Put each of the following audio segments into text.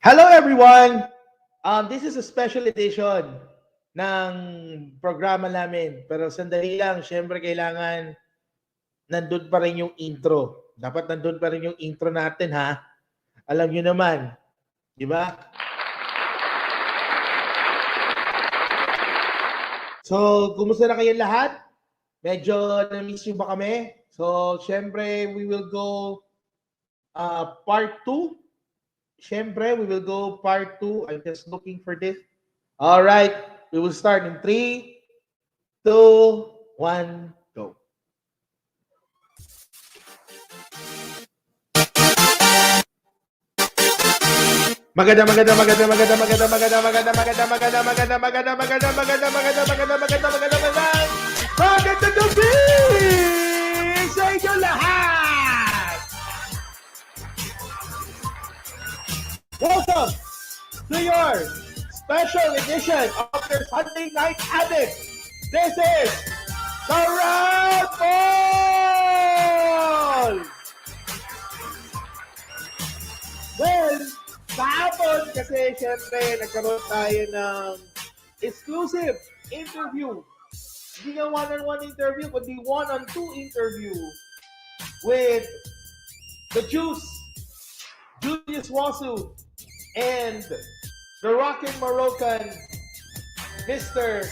Hello everyone! This is a special edition ng programa namin. Pero sandali lang, syempre kailangan nandun pa rin yung intro. Dapat nandun pa rin yung intro natin ha. Alam nyo naman, di ba? So, kumusta na kayong lahat? Medyo na-miss nyo ba kami? So, syempre, we will go part 2. Syempre, we will go part 2. I'm just looking for this. All right, we will start in 3, 2, 1, go. Maganda. Magandang gabi sa inyo lahat! Welcome to your special edition of your Sunday Night Habit. This is the Roundball! Well, kahapon kasi syempre nagkaroon tayo ng exclusive interview. Hindi nga one-on-one interview, kundi one-on-two interview with the Juice, Julius Wasu, and the rockin' Moroccan, Mr.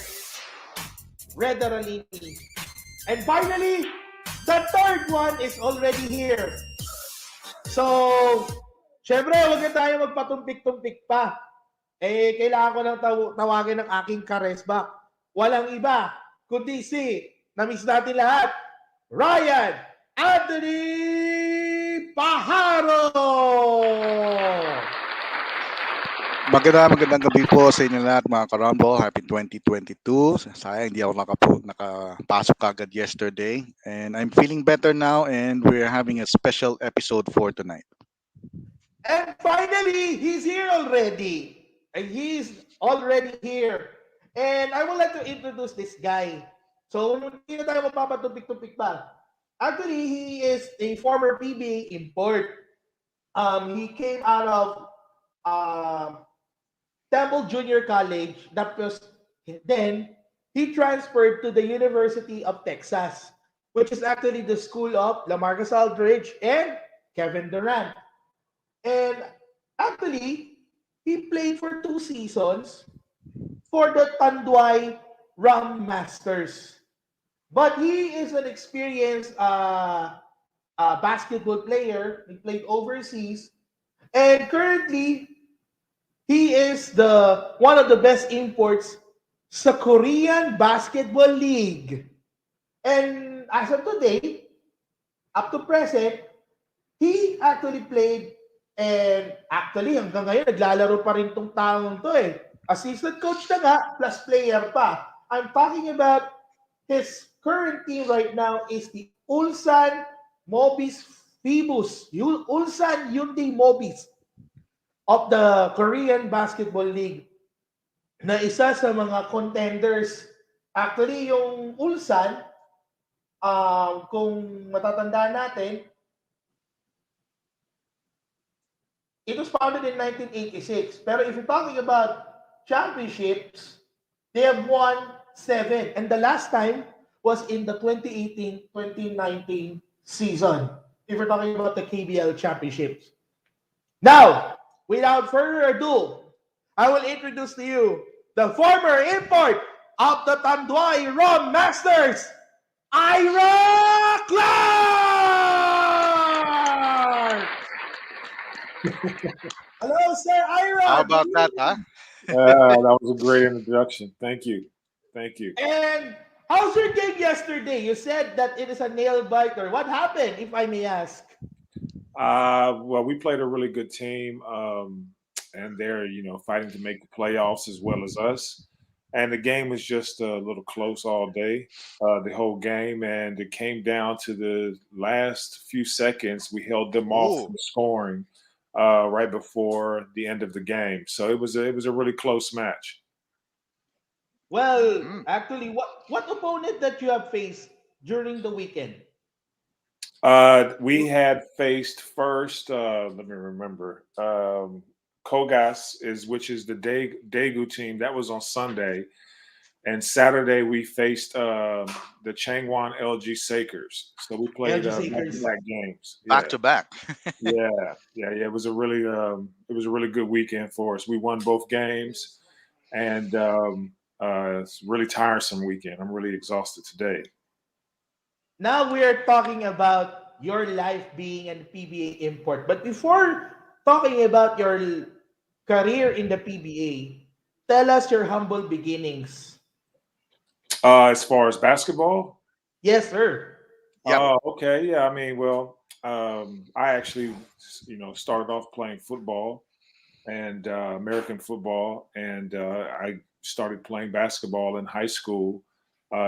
Reda Ralini. And finally, the third one is already here. So, syempre, huwag na tayo magpatumpik-tumpik pa. Eh, kailangan ko lang tawagin ng aking karesbak. Walang iba, kundi si, na-miss natin lahat, Ryan Anthony Pajaro! Magandang gabi po sa inyo lahat mga ka-Roundball. Happy 2022. Sayang hindi ako nakapasok agad yesterday. And I'm feeling better now and we're having a special episode for tonight. And finally, he's here already. And he's already here. And I would like to introduce this guy. So, hindi na tayo magpapatumpik-tumpik pa. Actually, he is a former PBA import. He came out of Temple Junior College. Then he transferred to the University of Texas, which is actually the school of LaMarcus Aldridge and Kevin Durant. And actually, he played for 2 seasons for the Tanduay Rum Masters. But he is an experienced basketball player. He played overseas. And currently, he is one of the best imports sa Korean Basketball League. And as of today, up to present, he actually played and actually hanggang ngayon naglalaro pa rin tong taong to eh. Assistant coach na nga, plus player pa. I'm talking about his current team right now is the Ulsan Mobis Phoebus. Ulsan Hyundai Mobis of the Korean Basketball League na isa sa mga contenders. Actually, yung Ulsan, kung matatandaan natin, it was founded in 1986. Pero if you're talking about championships, they have won 7. And the last time was in the 2018-2019 season. If we're talking about the KBL championships. Now, without further ado, I will introduce to you the former import of the Tanduay Rum Masters, Ira Clark! Hello, Sir Ira! How about that, huh? That was a great introduction. Thank you. And how's your game yesterday? You said that it is a nail biter. What happened, if I may ask? Well, we played a really good team, and they're fighting to make the playoffs as well as us. And the game was just a little close all day, the whole game, and it came down to the last few seconds. We held them off from scoring right before the end of the game. So it was a really close match. Well, actually, what opponent that you have faced during the weekend? We had faced first. Let me remember. Kogas is which is the Daegu team. That was on Sunday, and Saturday we faced the Changwon LG Sakers. So we played LG back to Sakers. back games. Back Yeah, to back. yeah. It was a really good weekend for us. We won both games, and it's a really tiresome weekend. I'm really exhausted today. Now we are talking about your life being an PBA import. But before talking about your career in the PBA, tell us your humble beginnings. As far as basketball, Yes, sir. Yep. okay, yeah. I mean, well, I actually, started off playing football and American football, and I started playing basketball in high school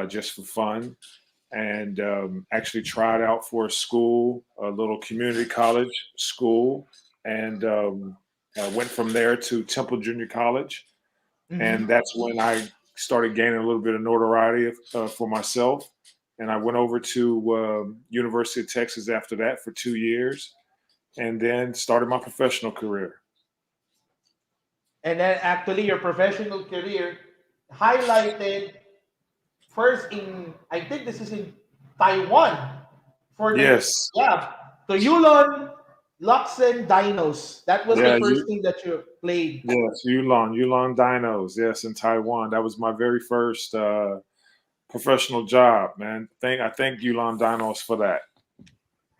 just for fun, and actually tried out for a school, a little community college school, and went from there to Temple Junior College, and Mhm. that's when I started gaining a little bit of notoriety for myself. And I went over to University of Texas after that for 2 years, and then started my professional career. And then actually your professional career highlighted first in, I think this is in Taiwan for the, Yes, yeah, the Yulon Luxen Dinos. That was the yeah, first thing that you played. yes, Yulon Dinos, yes, in Taiwan. That was my very first professional job, man. I thank Yulon Dinos for that.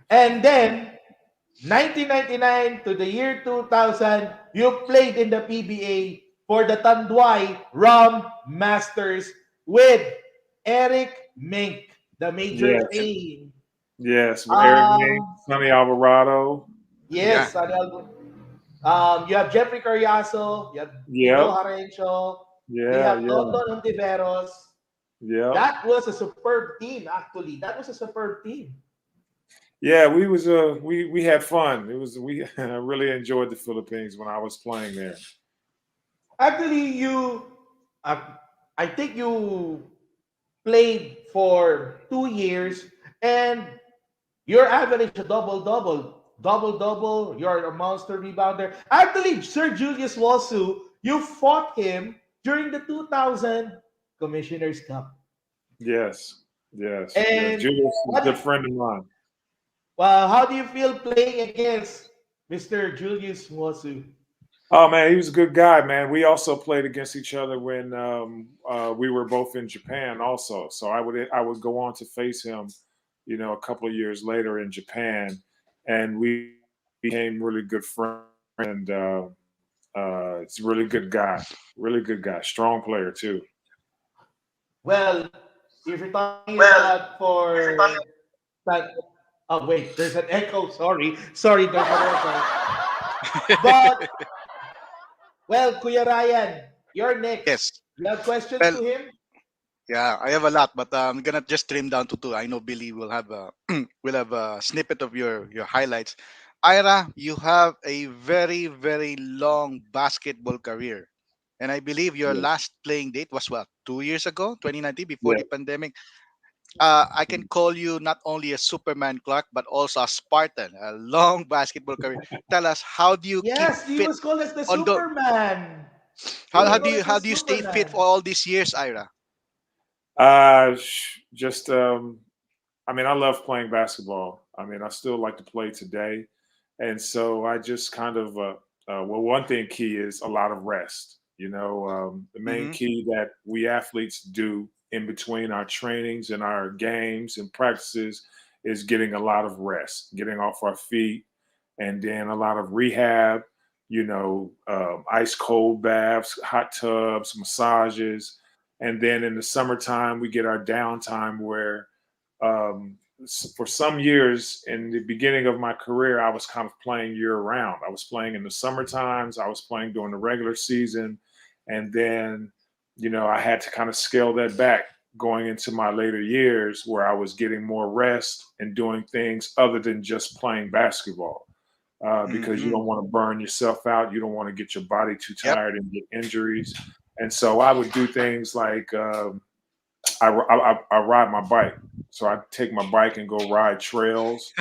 And then 1999 to the year 2000, you played in the PBA for the Tanduay Rum Masters with Eric Mink, the Major Yes, Payne. yes, with Eric Mink, Um, Sonny Alvarado. Yeah. yes, you have Jeffrey Carriazo, you have Ido Yep, Harencio, we yeah, have yeah, London Ontiveros. yep. That was a superb team, actually. That was a superb team. Yeah, we had fun. It was we really enjoyed the Philippines when I was playing there. Actually, uh, I think you played for 2 years and your average a double double. You're a monster rebounder. Actually, Sir Julius Wasu, you fought him during the 2000 Commissioner's Cup. Yes, yes. And Julius is a what good did, friend of mine. how do you feel playing against Mr. Julius Wasu? Oh man, he was a good guy, man. We also played against each other when we were both in Japan, also. So I would go on to face him, a couple of years later in Japan, and we became really good friends. And it's a really good guy, strong player too. Well, if you're talking about for that, oh wait, there's an echo. Sorry, there's an echo. But well, Kuya Ryan, you're next. Yes. You have questions Well, to him? yeah, I have a lot, but I'm gonna just trim down to two. I know Billy will have a will have a snippet of your highlights. Ira, you have a very very long basketball career, and I believe your Yes, last playing date was what 2 years ago, 2019, before yeah. the pandemic. I can call you not only a Superman Clark, but also a Spartan. A long basketball career. Tell us, how do you keep Yes, he fit was called as the on the Superman. He how, was how do called you as the how do you stay fit Superman. for all these years, Ira? Just I mean, I love playing basketball. I mean, I still like to play today, and so I just kind of well, one thing key is a lot of rest. The main Mm-hmm. key that we athletes do in between our trainings and our games and practices is getting a lot of rest, getting off our feet, and then a lot of rehab. Ice cold baths, hot tubs, massages, and then in the summertime we get our downtime where for some years in the beginning of my career, I was kind of playing year round. I was playing in the summer times, I was playing during the regular season, and then, I had to kind of scale that back going into my later years where I was getting more rest and doing things other than just playing basketball. Because you Mm-hmm. don't want to burn yourself out. You don't want to get your body too Yep. tired and get injuries. And so I would do things like I ride my bike. So I take my bike and go ride trails,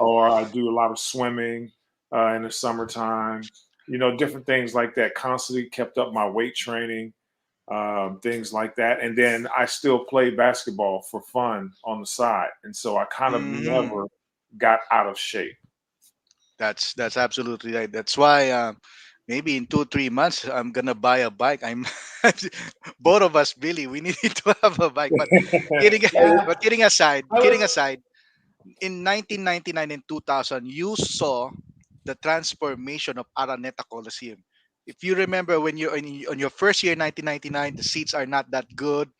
or I do a lot of swimming in the summertime. different things like that. Constantly kept up my weight training, things like that. And then I still play basketball for fun on the side. And so I kind of Hmm. never got out of shape. That's absolutely right. That's why maybe in 2 3 months I'm gonna buy a bike. I'm both of us, Billy. We need to have a bike. But kidding, Yeah, but kidding aside, I kidding was. aside. In 1999 and 2000, you saw the transformation of Araneta Coliseum. If you remember when you're on your first year, 1999, the seats are not that good,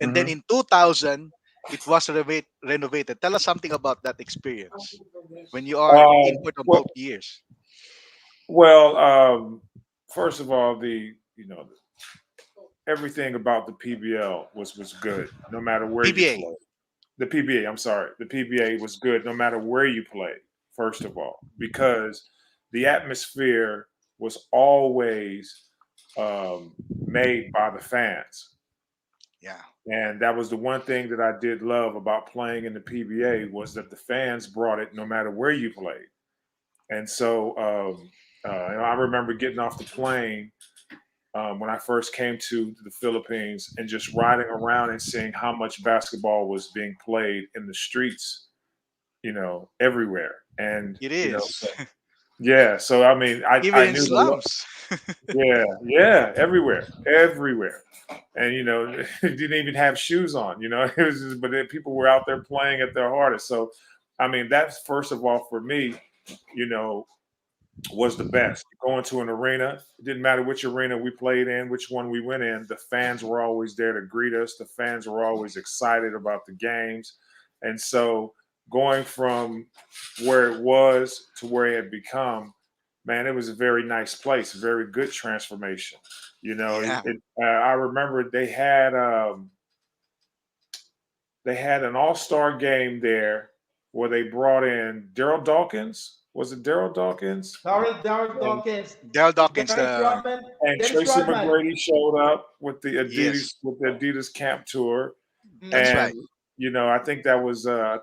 and then Hmm. in 2000, it was renovated. Tell us something about that experience when you are input on Well, both years. well, first of all, everything about the PBL was good, no matter where you PBA. play. The PBA, I'm sorry, the PBA was good, no matter where you played. First of all, because the atmosphere was always made by the fans. Yeah. And that was the one thing that I did love about playing in the PBA was that the fans brought it no matter where you played. And so I remember getting off the plane when I first came to the Philippines and just riding around and seeing how much basketball was being played in the streets, everywhere. And It so, is. yeah. So I mean, Even I in knew slums. yeah, yeah, everywhere, everywhere. And didn't even have shoes on. It was just, but then people were out there playing at their hardest. So, I mean, that's first of all for me. You know, was the best. Going to an arena, it didn't matter which arena we played in, which one we went in, the fans were always there to greet us. The fans were always excited about the games. And so going from where it was to where it had become, man, it was a very nice place, very good transformation. Yeah. I remember they had an all-star game there where they brought in Daryl Dawkins. Was it Daryl Dawkins? Darryl And Dawkins, Daryl Dawkins, Dennis the Rodman, and Dennis Tracy Rodman. McGrady showed up with the yes, Adidas camp tour, that's Mhm. and right. I think that was the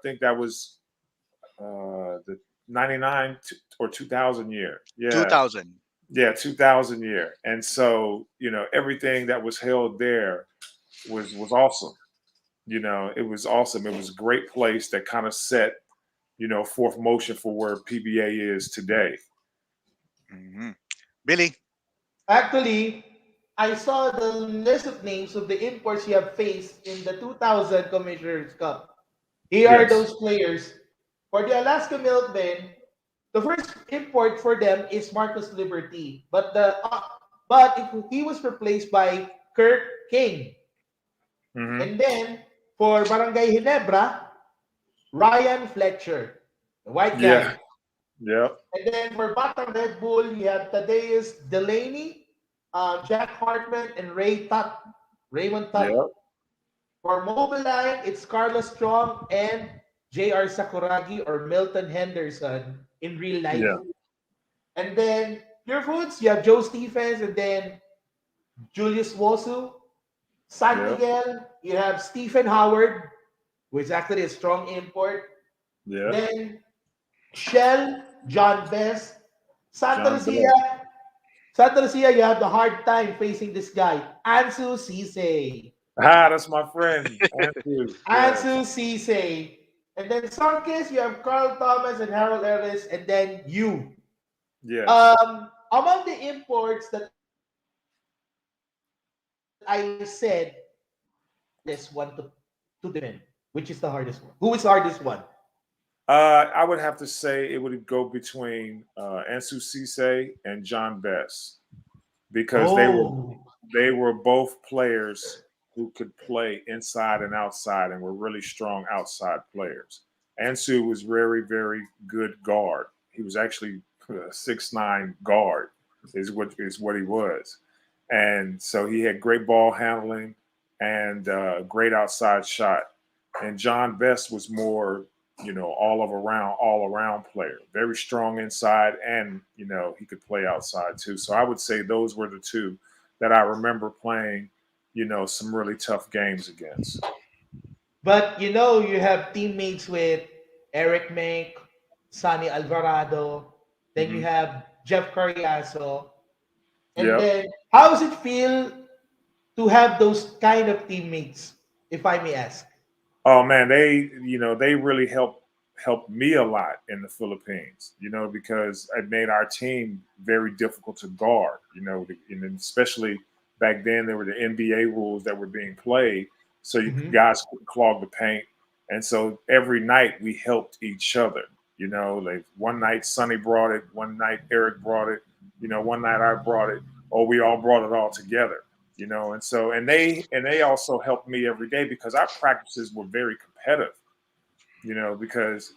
'99 or 2000 year, yeah, 2000. yeah, 2000 year, and so everything that was held there was awesome. It was awesome. It was a great place that kind of set fourth motion for where PBA is today. Hmm. Billy. Actually, I saw the list of names of the imports you have faced in the 2000 Commissioner's Cup. Here are Yes. those players. For the Alaska Milkmen, the first import for them is Marcus Liberty, he was replaced by Kirk King. Hmm. And then for Barangay Ginebra, Ryan Fletcher, the white Yeah. guy. Yep. And then for Batang Red Bull, you have Tadeus Delaney, Jack Hartman, and Raymond Tut. Yep. For Mobiline, it's Carlos Strong and J.R. Sakuragi or Milton Henderson in real life. Yeah. And then Pure Foods, you have Joe Stephens and then Julius Wosu. San Yep. Miguel, you have Stephen Howard, who is actually a strong import. Yeah. Then Shell, John Best. Santa John Lucia, Bell. Santa Lucia, you have the hard time facing this guy, Ansu Cisse. Ah, that's my friend. Andrew. Yes. Ansu Cisse. And then Sunkist, you have Carl Thomas and Harold Ellis, and then you. Yes. Among the imports that I said, which is the hardest one to defend? Which is the hardest one? Who is the hardest one? I would have to say it would go between Ansu Cisse and John Best because Oh, they were both players who could play inside and outside and were really strong outside players. Ansu was very, very good guard. He was actually a 6'9" guard is what he was. And so he had great ball handling and great outside shot. And John Best was more, all around player, very strong inside, and he could play outside too. So I would say those were the two that I remember playing, some really tough games against. but you have teammates with Eric Mank, Sonny Alvarado. Then you Hmm. have Jeff Carriazo. And Yep. then, how does it feel to have those kind of teammates, if I may ask? Oh man, they really helped me a lot in the Philippines, because it made our team very difficult to guard, and then especially back then there were the NBA rules that were being played, so Mhm. guys couldn't clog the paint, and so every night we helped each other. Like one night Sonny brought it, one night Eric brought it, one night I brought it, or we all brought it all together. And so and they also helped me every day because our practices were very competitive, because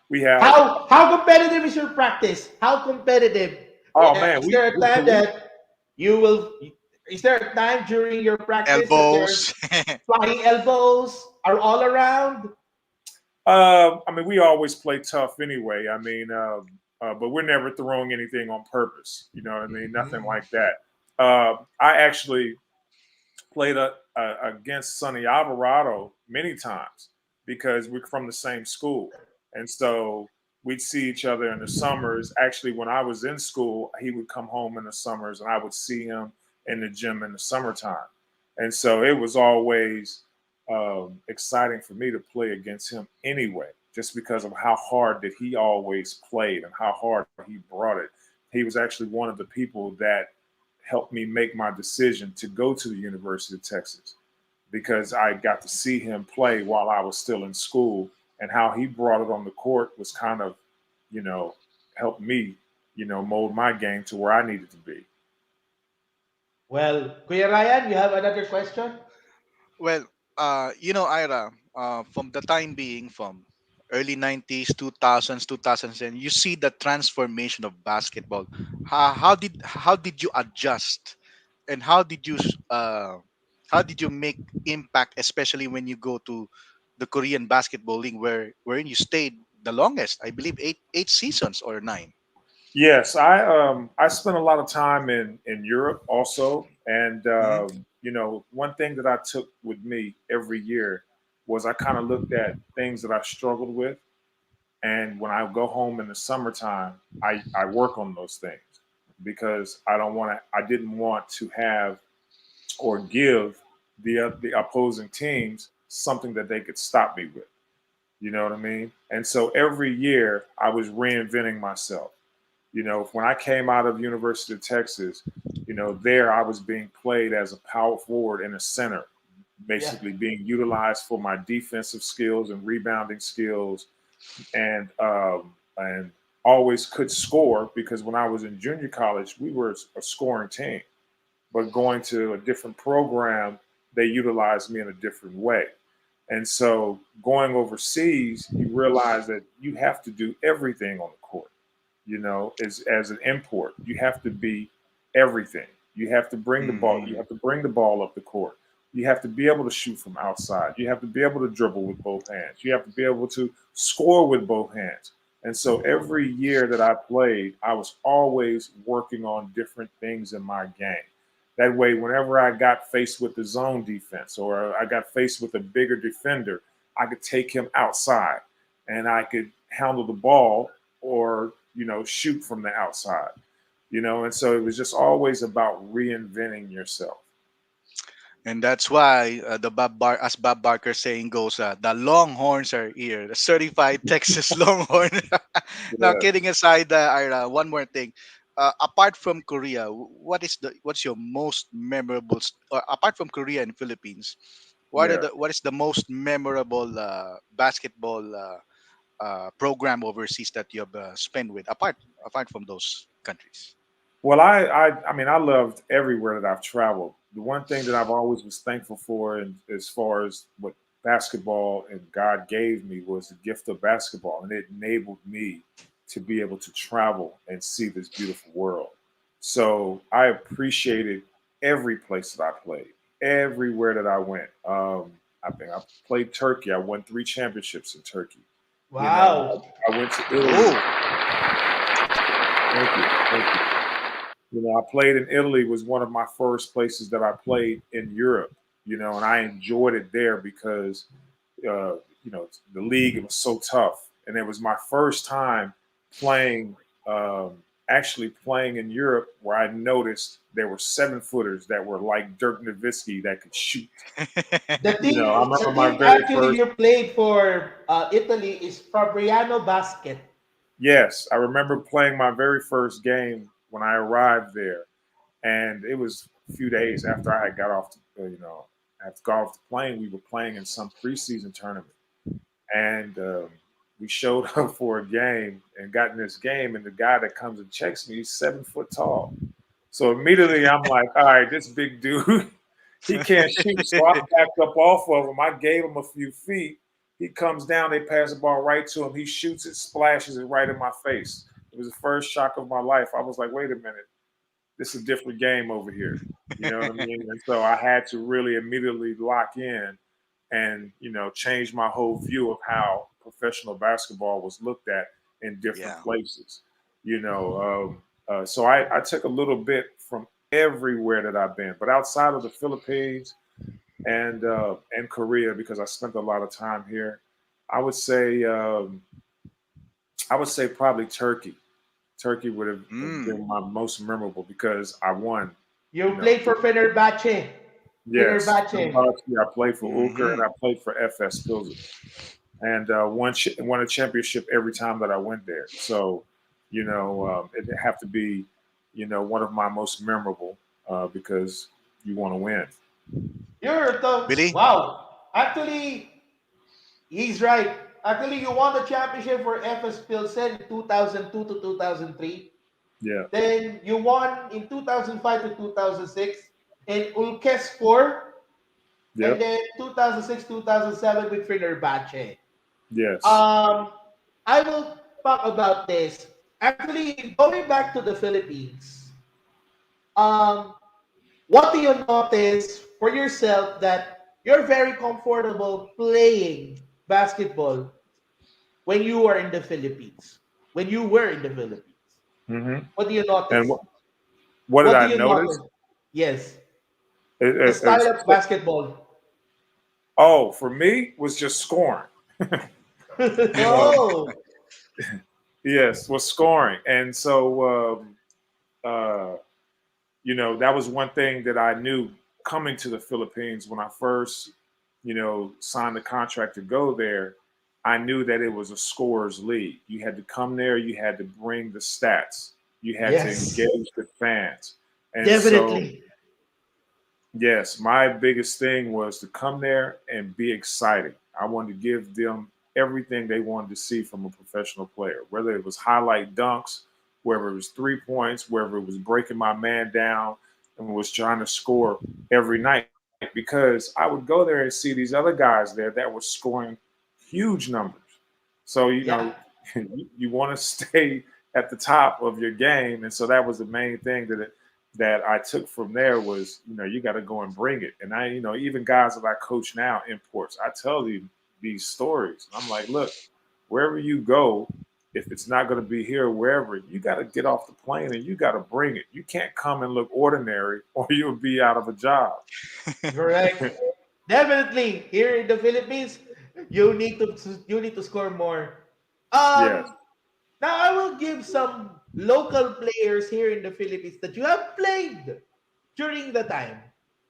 we have How competitive is your practice? How competitive? oh man, Is there a time we that you will? Is there a time during your practice that there's Elbows. flying elbows are all around? I mean we always play tough anyway. I mean but we're never throwing anything on purpose, you know what I mean, nothing Mhm. like that. I actually played against Sonny Alvarado many times because we're from the same school. And so we'd see each other in the summers. Actually, when I was in school, he would come home in the summers and I would see him in the gym in the summertime. And so it was always exciting for me to play against him anyway, just because of how hard that he always played and how hard he brought it. He was actually one of the people that helped me make my decision to go to the University of Texas because I got to see him play while I was still in school, and how he brought it on the court was kind of, you know, helped me, mold my game to where I needed to be. Well, Kuya Ryan, you have another question? Well, Ira, from the time being from early 90s, 2000s, 2010, you see the transformation of basketball. How did you adjust, and how did you make impact, especially when you go to the Korean basketball league, wherein you stayed the longest, I believe eight seasons or nine. Yes, I spent a lot of time in Europe also, and Hmm. one thing that I took with me every year was I kind of looked at things that I struggled with. And when I go home in the summertime, I work on those things because I didn't want to have or give the opposing teams something that they could stop me with. You know what I mean? And so every year I was reinventing myself. When I came out of University of Texas, there I was being played as a power forward and a center, Yeah. basically being utilized for my defensive skills and rebounding skills, and always could score because when I was in junior college, we were a scoring team. But going to a different program, they utilized me in a different way. And so going overseas, you realize that you have to do everything on the court. As an import, you have to be everything. You have to bring the ball. You Hmm. have to bring the ball up the court. You have to be able to shoot from outside. You have to be able to dribble with both hands. You have to be able to score with both hands. And so every year that I played, I was always working on different things in my game. That way, whenever I got faced with the zone defense or I got faced with a bigger defender, I could take him outside and I could handle the ball or, shoot from the outside, and so it was just always about reinventing yourself. And that's why as Bob Barker saying goes, the Longhorns are here, the certified Texas Longhorn. Now, Yeah. kidding aside, Ira, one more thing. Apart from Korea, what's your most memorable, or apart from Korea and Philippines, Yeah. what is the most memorable basketball program overseas that you have spent with, apart from those countries? Well, I mean, I loved everywhere that I've traveled. The one thing that I've always was thankful for, and as far as what basketball and God gave me, was the gift of basketball, and it enabled me to be able to travel and see this beautiful world. So I appreciated every place that I played, everywhere that I went. I think I played Turkey. I won 3 championships in Turkey. Wow. I went to Italy. Oh, Thank you, thank you. I played in Italy was one of my first places that I played in Europe, and I enjoyed it there because, the league, it was so tough. And it was my first time playing, actually playing in Europe where I noticed there were 7-footers that were like Dirk Nowitzki that could shoot. I The remember my team very actually first. you played for Italy is Fabriano Basket. Yes, I remember playing my very first game when I arrived there, and it was a few days after I had got off. After got off the plane, we were playing in some preseason tournament, and we showed up for a game and got in this game, and the guy that comes and checks me, he's 7 foot tall. So immediately I'm like, all right, this big dude, he can't shoot. So I backed up off of him. I gave him a few feet. He comes down, they pass the ball right to him. He shoots it, splashes it right in my face. It was the first shock of my life. I was like, wait a minute, this is a different game over here. You know what I mean? And so I had to really immediately lock in and, change my whole view of how professional basketball was looked at in different Yeah. places. So I took a little bit from everywhere that I've been, but outside of the Philippines and Korea, because I spent a lot of time here, I would say probably Turkey. Turkey would have Mm. been my most memorable because I won. You played for Fenerbahce. Yes, Fenerbahce. I played for Ulker and Hmm. I played for FS Pilsen, and won a championship every time that I went there. So, it'd have to be, one of my most memorable because you want to win. You're the Billy? wow. Actually, he's right. Actually, you won the championship for FS Pilsen in 2002 to 2003. Yeah. Then you won in 2005 to 2006 in Ulkespor, and Yep. then 2006 2007 with Fenerbahce. Yes. Um, I will talk about this. Actually, going back to the Philippines, um, what do you notice for yourself that you're very comfortable playing basketball when you are in the Philippines? When you were in the Philippines, hmm what do you And notice? what did What do I you notice? notice? Yes, It, the it, style it's, of basketball. oh, for me was just scoring. You know, Oh, yes, was scoring, and so that was one thing that I knew coming to the Philippines when I first, signed the contract to go there. I knew that it was a scorers league. You had to come there, you had to bring the stats, you had to yes, engage the fans. And so, definitely. yes, my biggest thing was to come there and be exciting. I wanted to give them everything they wanted to see from a professional player, whether it was highlight dunks, whether it was 3 points, whether it was breaking my man down and was trying to score every night. Because I would go there and see these other guys there that were scoring huge numbers. So, Yeah, you want to stay at the top of your game. And so that was the main thing that I took from there was, you got to go and bring it. And even guys that I coach now, imports, I tell them these stories. I'm like, look, wherever you go, if it's not going to be here or wherever, you got to get off the plane and you got to bring it. You can't come and look ordinary or you'll be out of a job. correct. Definitely, here in the Philippines, you need to score more. Yes. Um, Now I will give some local players here in the Philippines that you have played during the time.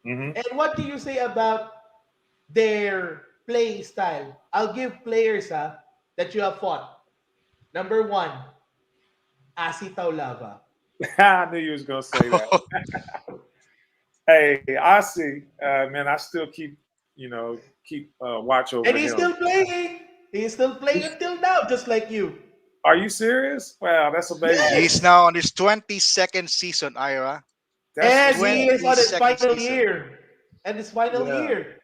hmm And what do you say about their playing style? I'll give players that you have fought. Number one, Asi Taulava. I knew you was going to say that. Hey, I see. Man, I still keep watch over And he's him. still playing. He's still playing until now, just like you. Are you serious? Wow, that's amazing. He's Yes. now on his 22nd season, Ira. That's And he is on his 22nd final season. year. And his final yeah. year.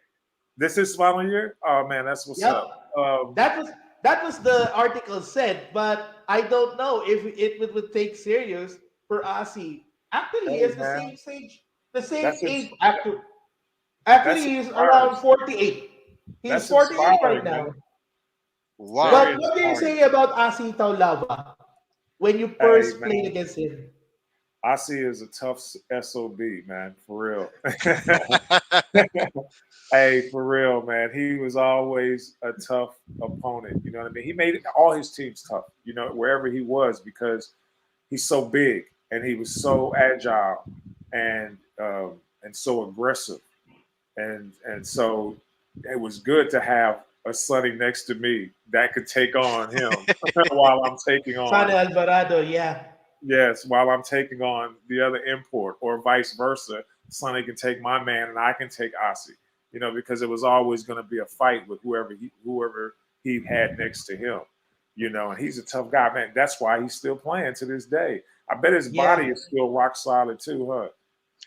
This is final year. Oh man, that's what's Yep. up. That was the article said, but I don't know if would take serious for Asi. Actually, he Hey has man, the same that's ins- age. Actually, that's he's around inspiring. 48. He's That's 48 right inspiring, now. man. Wow. Very But what do you inspiring. say about Asi Taulava when you Hey first played man, against him? I see is a tough sob, man, for real. Hey, for real, man. He was always a tough opponent. You know what I mean? He made all his teams tough. Wherever he was because he's so big and he was so agile and so aggressive, and so it was good to have a Sonny next to me that could take on him while I'm taking Sane on Alvarado, yeah. yes, while I'm taking on the other import, or vice versa. Sonny can take my man, and I can take Asi. Because it was always going to be a fight with whoever he had next to him. And he's a tough guy, man. That's why he's still playing to this day. I bet his body Yeah. is still rock solid too, huh?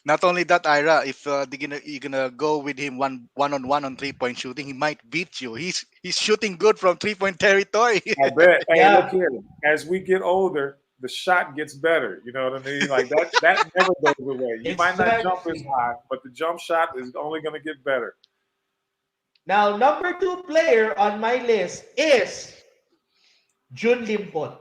Not only that, Ira, if you're gonna go with him one on one on 3 point shooting, he might beat you. He's shooting good from 3 point territory. I bet. Hey, look Yeah. here. As we get older, the shot gets better. You know what I mean? Like that never goes away. You might not jump as Exactly. high, but the jump shot is only going to get better. Now, number two player on my list is Jun Limpot.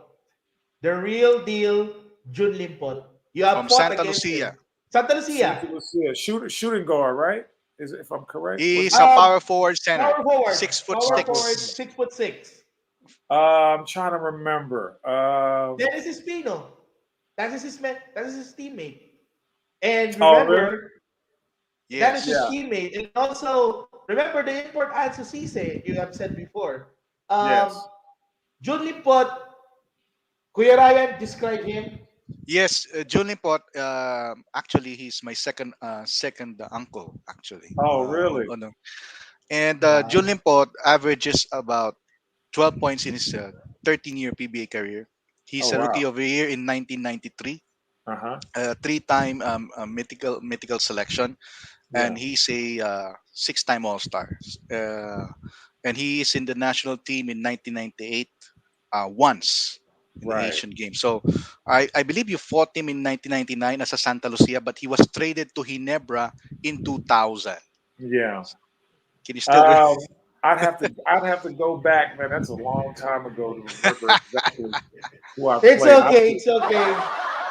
The real deal, Jun Limpot. You have From fought Santa against Lucia. him. Santa Santa Lucia. Lucia, shooting guard, right? Is it, if I'm correct? Was He's it? a Um, power forward center, Power forward. 6 foot Power Power forward, forward. 6. 6'6". I'm trying to remember. Dennis Espino. That is his teammate. And Oh, really? remember, that is his Yeah. Yes. teammate. And also, remember the import Ansu Cisse you have said before. Um, Yes. Jun Limpot, Kuya Ryan, describe him. Yes, Julian Pot. Actually, he's my second uncle. Actually, Oh, really? and Wow. Julian Pot averages about 12 points in his 13-year PBA career. Oh, He's a rookie wow. of the year in 1993, Uh huh. three-time mythical selection, Yeah. and he's a six-time All-Star. And he is in the national team in 1998 once in the Right. Asian Games. So I believe you fought him in 1999 as a Santa Lucia, but he was traded to Ginebra in 2000. Yeah. Can you still? Um, I'd have to go back, man. That's a long time ago to remember exactly who I It's played. okay. It's okay.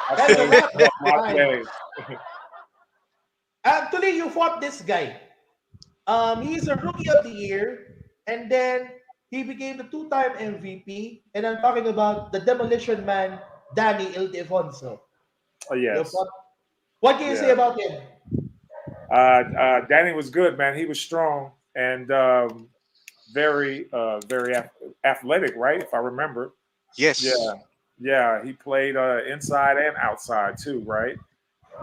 I That's a played lot. a That's lot of fine. games. Actually, you fought this guy. He's a rookie of the year, and then he became the two-time MVP. And I'm talking about the demolition man, Danny Ildefonso. Oh, You yes. fought. What can you say Yeah. about him? Danny was good, man. He was strong and very athletic, right? If I remember. Yeah. Yes. Yeah. He played inside and outside too, right?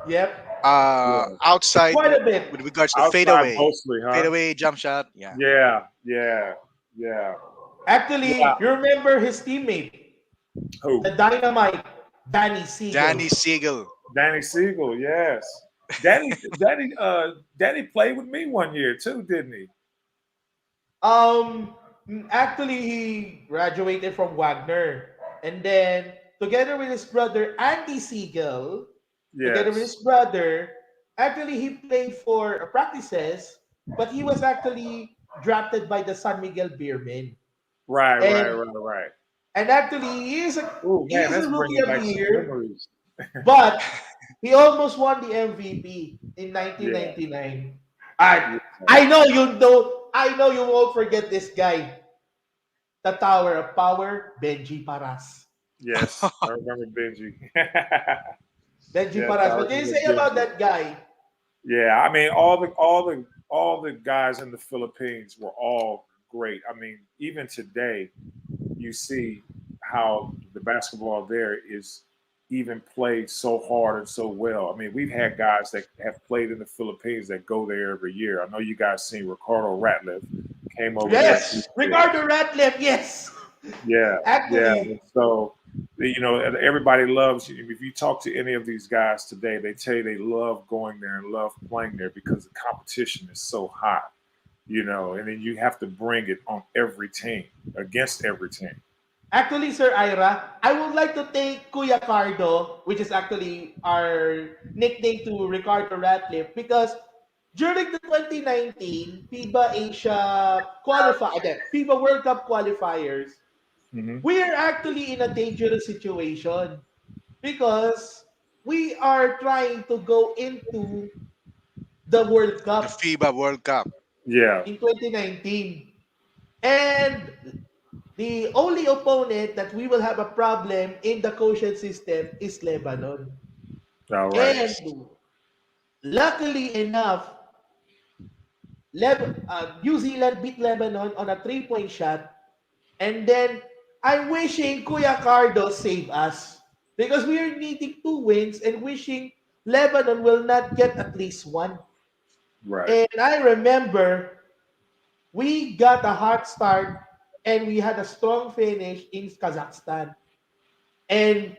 Yep, Yeah. Outside quite a bit. with regards to Outside mostly, huh? fadeaway jump shot. Yeah. Yeah. Yeah. Yeah. Yeah. Actually, you remember his teammate, the Who? dynamite, Danny Siegel. Danny Siegel. Danny Siegel, yes. Danny played with me one year too, didn't he? Um, Actually, he graduated from Wagner, and then together with his brother Andy Siegel, together with his Yes. brother, actually he played for practices, but he was actually drafted by the San Miguel Beermen, Right, right, and right, right. actually he is a Oh he man, is a that's rookie bringing of the back some year, memories. but he almost won the MVP in Yeah, 1999. I yeah. I know you know. I know you won't forget this guy, the Tower of Power, Benji Paras. Yes, I remember Benji. Benji Yes, I Paras. What can you remember say about Benji. that guy? Yeah, I mean all the guys in the Philippines were all great. I mean, even today, you see how the basketball there is even played so hard and so well. I mean, we've had guys that have played in the Philippines that go there every year. I know you guys seen Ricardo Ratliff came over there a few Yes, years. Ricardo Ratliff. Yes, Yeah, yeah. actually, And so, everybody loves you. If you talk to any of these guys today, they tell you they love going there and love playing there because the competition is so high, and then you have to bring it on every team, against every team. actually, Sir Ira, I would like to thank Kuya Cardo, which is actually our nickname to Ricardo Ratliff, because during the 2019 FIBA Asia FIBA World Cup qualifiers, Hmm. we are actually in a dangerous situation because we are trying to go into the World The Cup FIBA World Cup. Yeah. in 2019. And the only opponent that we will have a problem in the quotient system is Lebanon. All right. And luckily enough, New Zealand beat Lebanon on a 3-point shot. And then I'm wishing Kuya Cardo save us because we are needing 2 wins and wishing Lebanon will not get at least one. Right. And I remember we got a hot start and we had a strong finish in Kazakhstan. And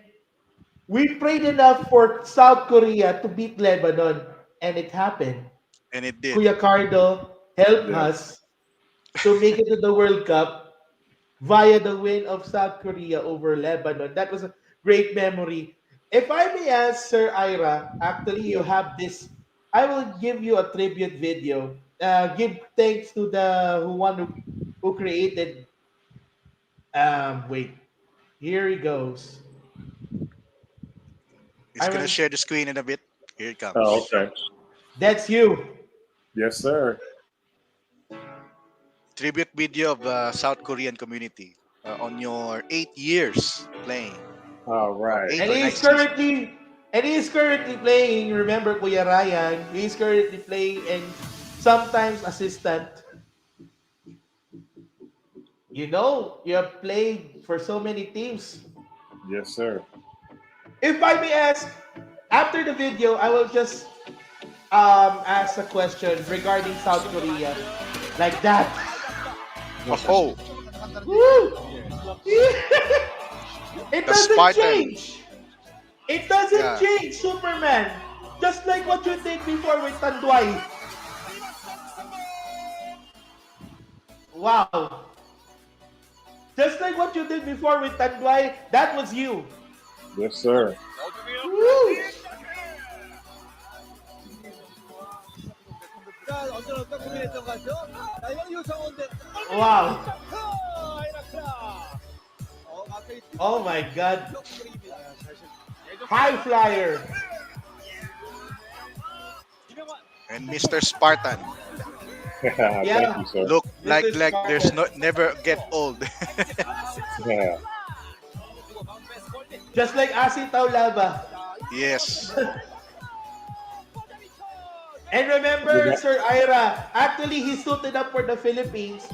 we prayed enough for South Korea to beat Lebanon, and it happened. And it did. Kuya Cardo helped Yeah. us to make it to the World Cup via the win of South Korea over Lebanon. That was a great memory. If I may ask, Sir Ira, actually you Yeah. have this. I will give you a tribute video. Give thanks to the who created. Wait, here he goes. It's I gonna will. share the screen in a bit. Here it Oh, comes. okay. That's you. Yes, sir. Tribute video of the South Korean community on your 8 years playing, All or right. eight And or he nine is seasons. currently and he is currently playing. Remember Kuya Ryan? He is currently playing and sometimes assistant. You have played for so many teams. Yes, sir. If I may ask, after the video, I will just ask a question regarding South Korea, like that. Oh, Woo! It the doesn't Spartan. change. It doesn't Yeah. change, Superman. Just like what you did before with Tanduay. Wow. Just like what you did before with Tanduay, that was you. Yes, sir. Woo! Wow. Oh my god. High flyer. And Mr. Spartan. Thank Yeah. you, sir. Look Mr. like there's Spartan. no never get old. Yeah. Just like Asitaw Lava. Yes. And Good remember, night. Sir Ira, actually he suited up for the Philippines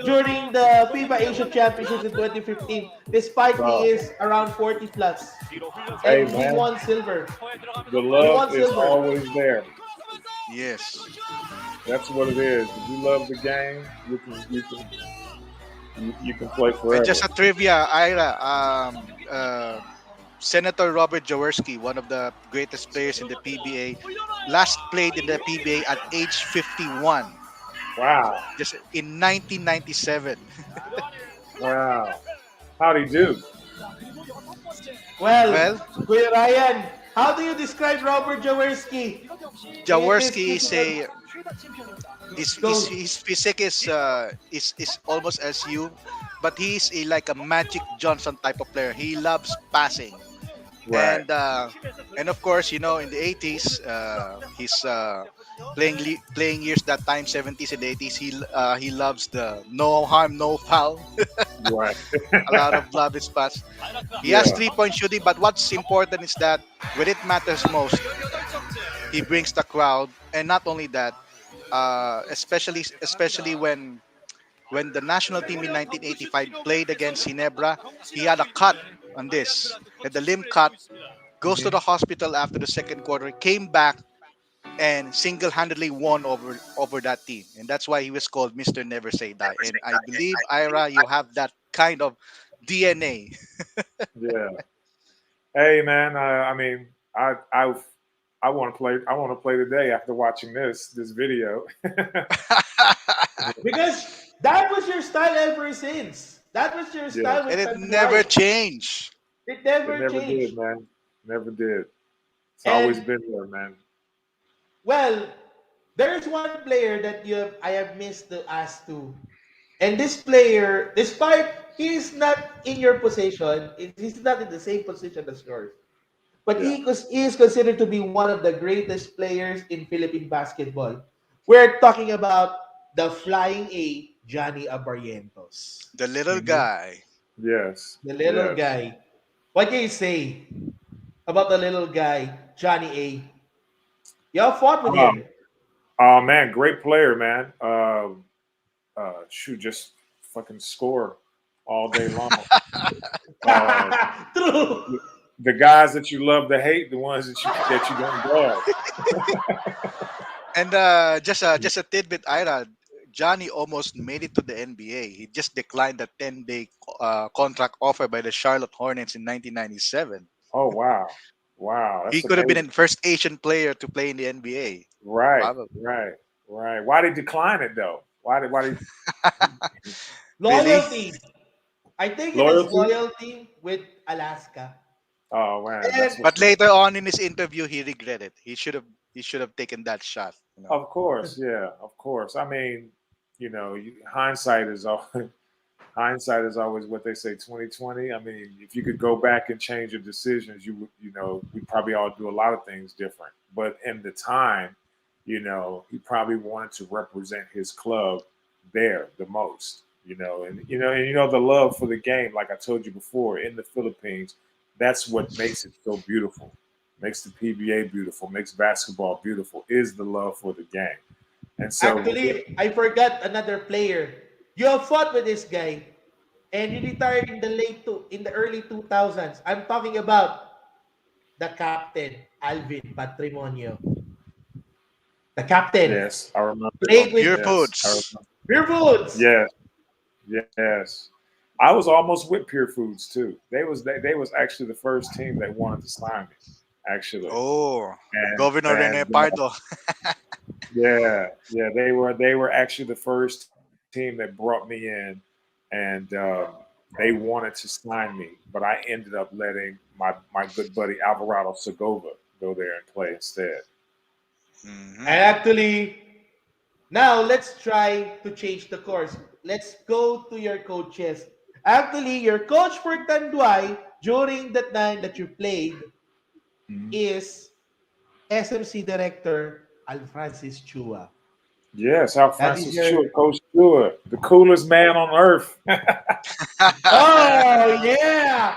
during the FIBA Asia Championships in 2015, despite he Oh, is around 40 plus. hey, And he man. won silver. The He love won is silver. always there. Yes. That's what it is. If you love the game, you can play And forever. just a trivia, Ira, Senator Robert Jaworski, one of the greatest players in the PBA, last played in the PBA at age 51, Wow. just in 1997. Wow. How'd he do? Well, Well, Kuya Ryan, how do you describe Robert Jaworski? His Jaworski is physical a go. his physique is almost as you, but he's a like a Magic Johnson type of player. He loves passing. Right. And of course, in the 80s, his playing years that time, 70s and 80s, he loves the no harm no foul, Right. a lot of love his pass. He has Yeah. 3-point shooting, but what's important is that when it matters most, he brings the crowd. And not only that, especially when the national team in 1985 played against Ginebra, he had a cut on this, had the limb cut, goes to Mhm. the hospital after the second quarter, came back and single-handedly won over that team, and that's why he was called Mr. Never Say Die. And I believe, Ira, you have that kind of DNA. Yeah. Hey, man. I mean, I want to play. I want to play today after watching this video. Because that was your style ever since. That was your Yeah. style And with it never Tanduay. changed. It It never never did, changed. man. Never did. It's always And been there, man. well, there's one player that I have missed to ask to. And this player, despite he's not in your position, he's not in the same position as yours. But Yeah. he is considered to be one of the greatest players in Philippine basketball. We're talking about the Flying A, Johnny Abarrientos. The little Mhm. guy. Yes. The little Yes. guy. What can you say about the little guy, Johnny A? Y'all fought with him. Um, oh man, great player, man. Shoot, just fucking score all day long. Uh, True. the guys that you love to hate, the ones that you don't love. And just a tidbit, Ira. Johnny almost made it to the NBA. He just declined the 10-day contract offer by the Charlotte Hornets in 1997. Oh wow, wow, He that's could have been amazing. the first Asian player to play in the NBA. Right, Probably. right, right. Why did he decline it though? Why did Billy. Loyalty. I think it is loyalty? loyalty with Alaska. Oh man, And that's what. But later on in his interview, he regretted. He should have taken that shot. Of course, yeah, of course. I mean, hindsight is all. Hindsight is always what they say 2020. I mean, if you could go back and change your decisions, we probably all do a lot of things different. But in the time, he probably wanted to represent his club there the most, and the love for the game, like I told you before, in the Philippines, that's what makes it so beautiful, makes the PBA beautiful, makes basketball beautiful, is the love for the game. And so with it, actually, I forgot another player. You have fought with this guy, and he retired in the early 2000s. I'm talking about the captain, Alvin Patrimonio. The captain yes, I remember. Oh, played with Pure Yes, I Foods. remember. Beer Foods. Yes. Yes. I was almost with Pure Foods too. They was actually the first team that wanted to sign me, actually. Oh, And Governor Rene and Pardo. yeah, yeah, they were actually the first team that brought me in, and they wanted to sign me, but I ended up letting my good buddy Alvarado Segovia go there and play instead. Hmm. And actually, now let's try to change the course. Let's go to your coaches. Actually, your coach for Tanduay during the time that you played Mhm. is SMC director Alfrancis Chua. Yes, Al That is Francis your Stewart, Coach Stewart, the coolest man on earth. oh yeah.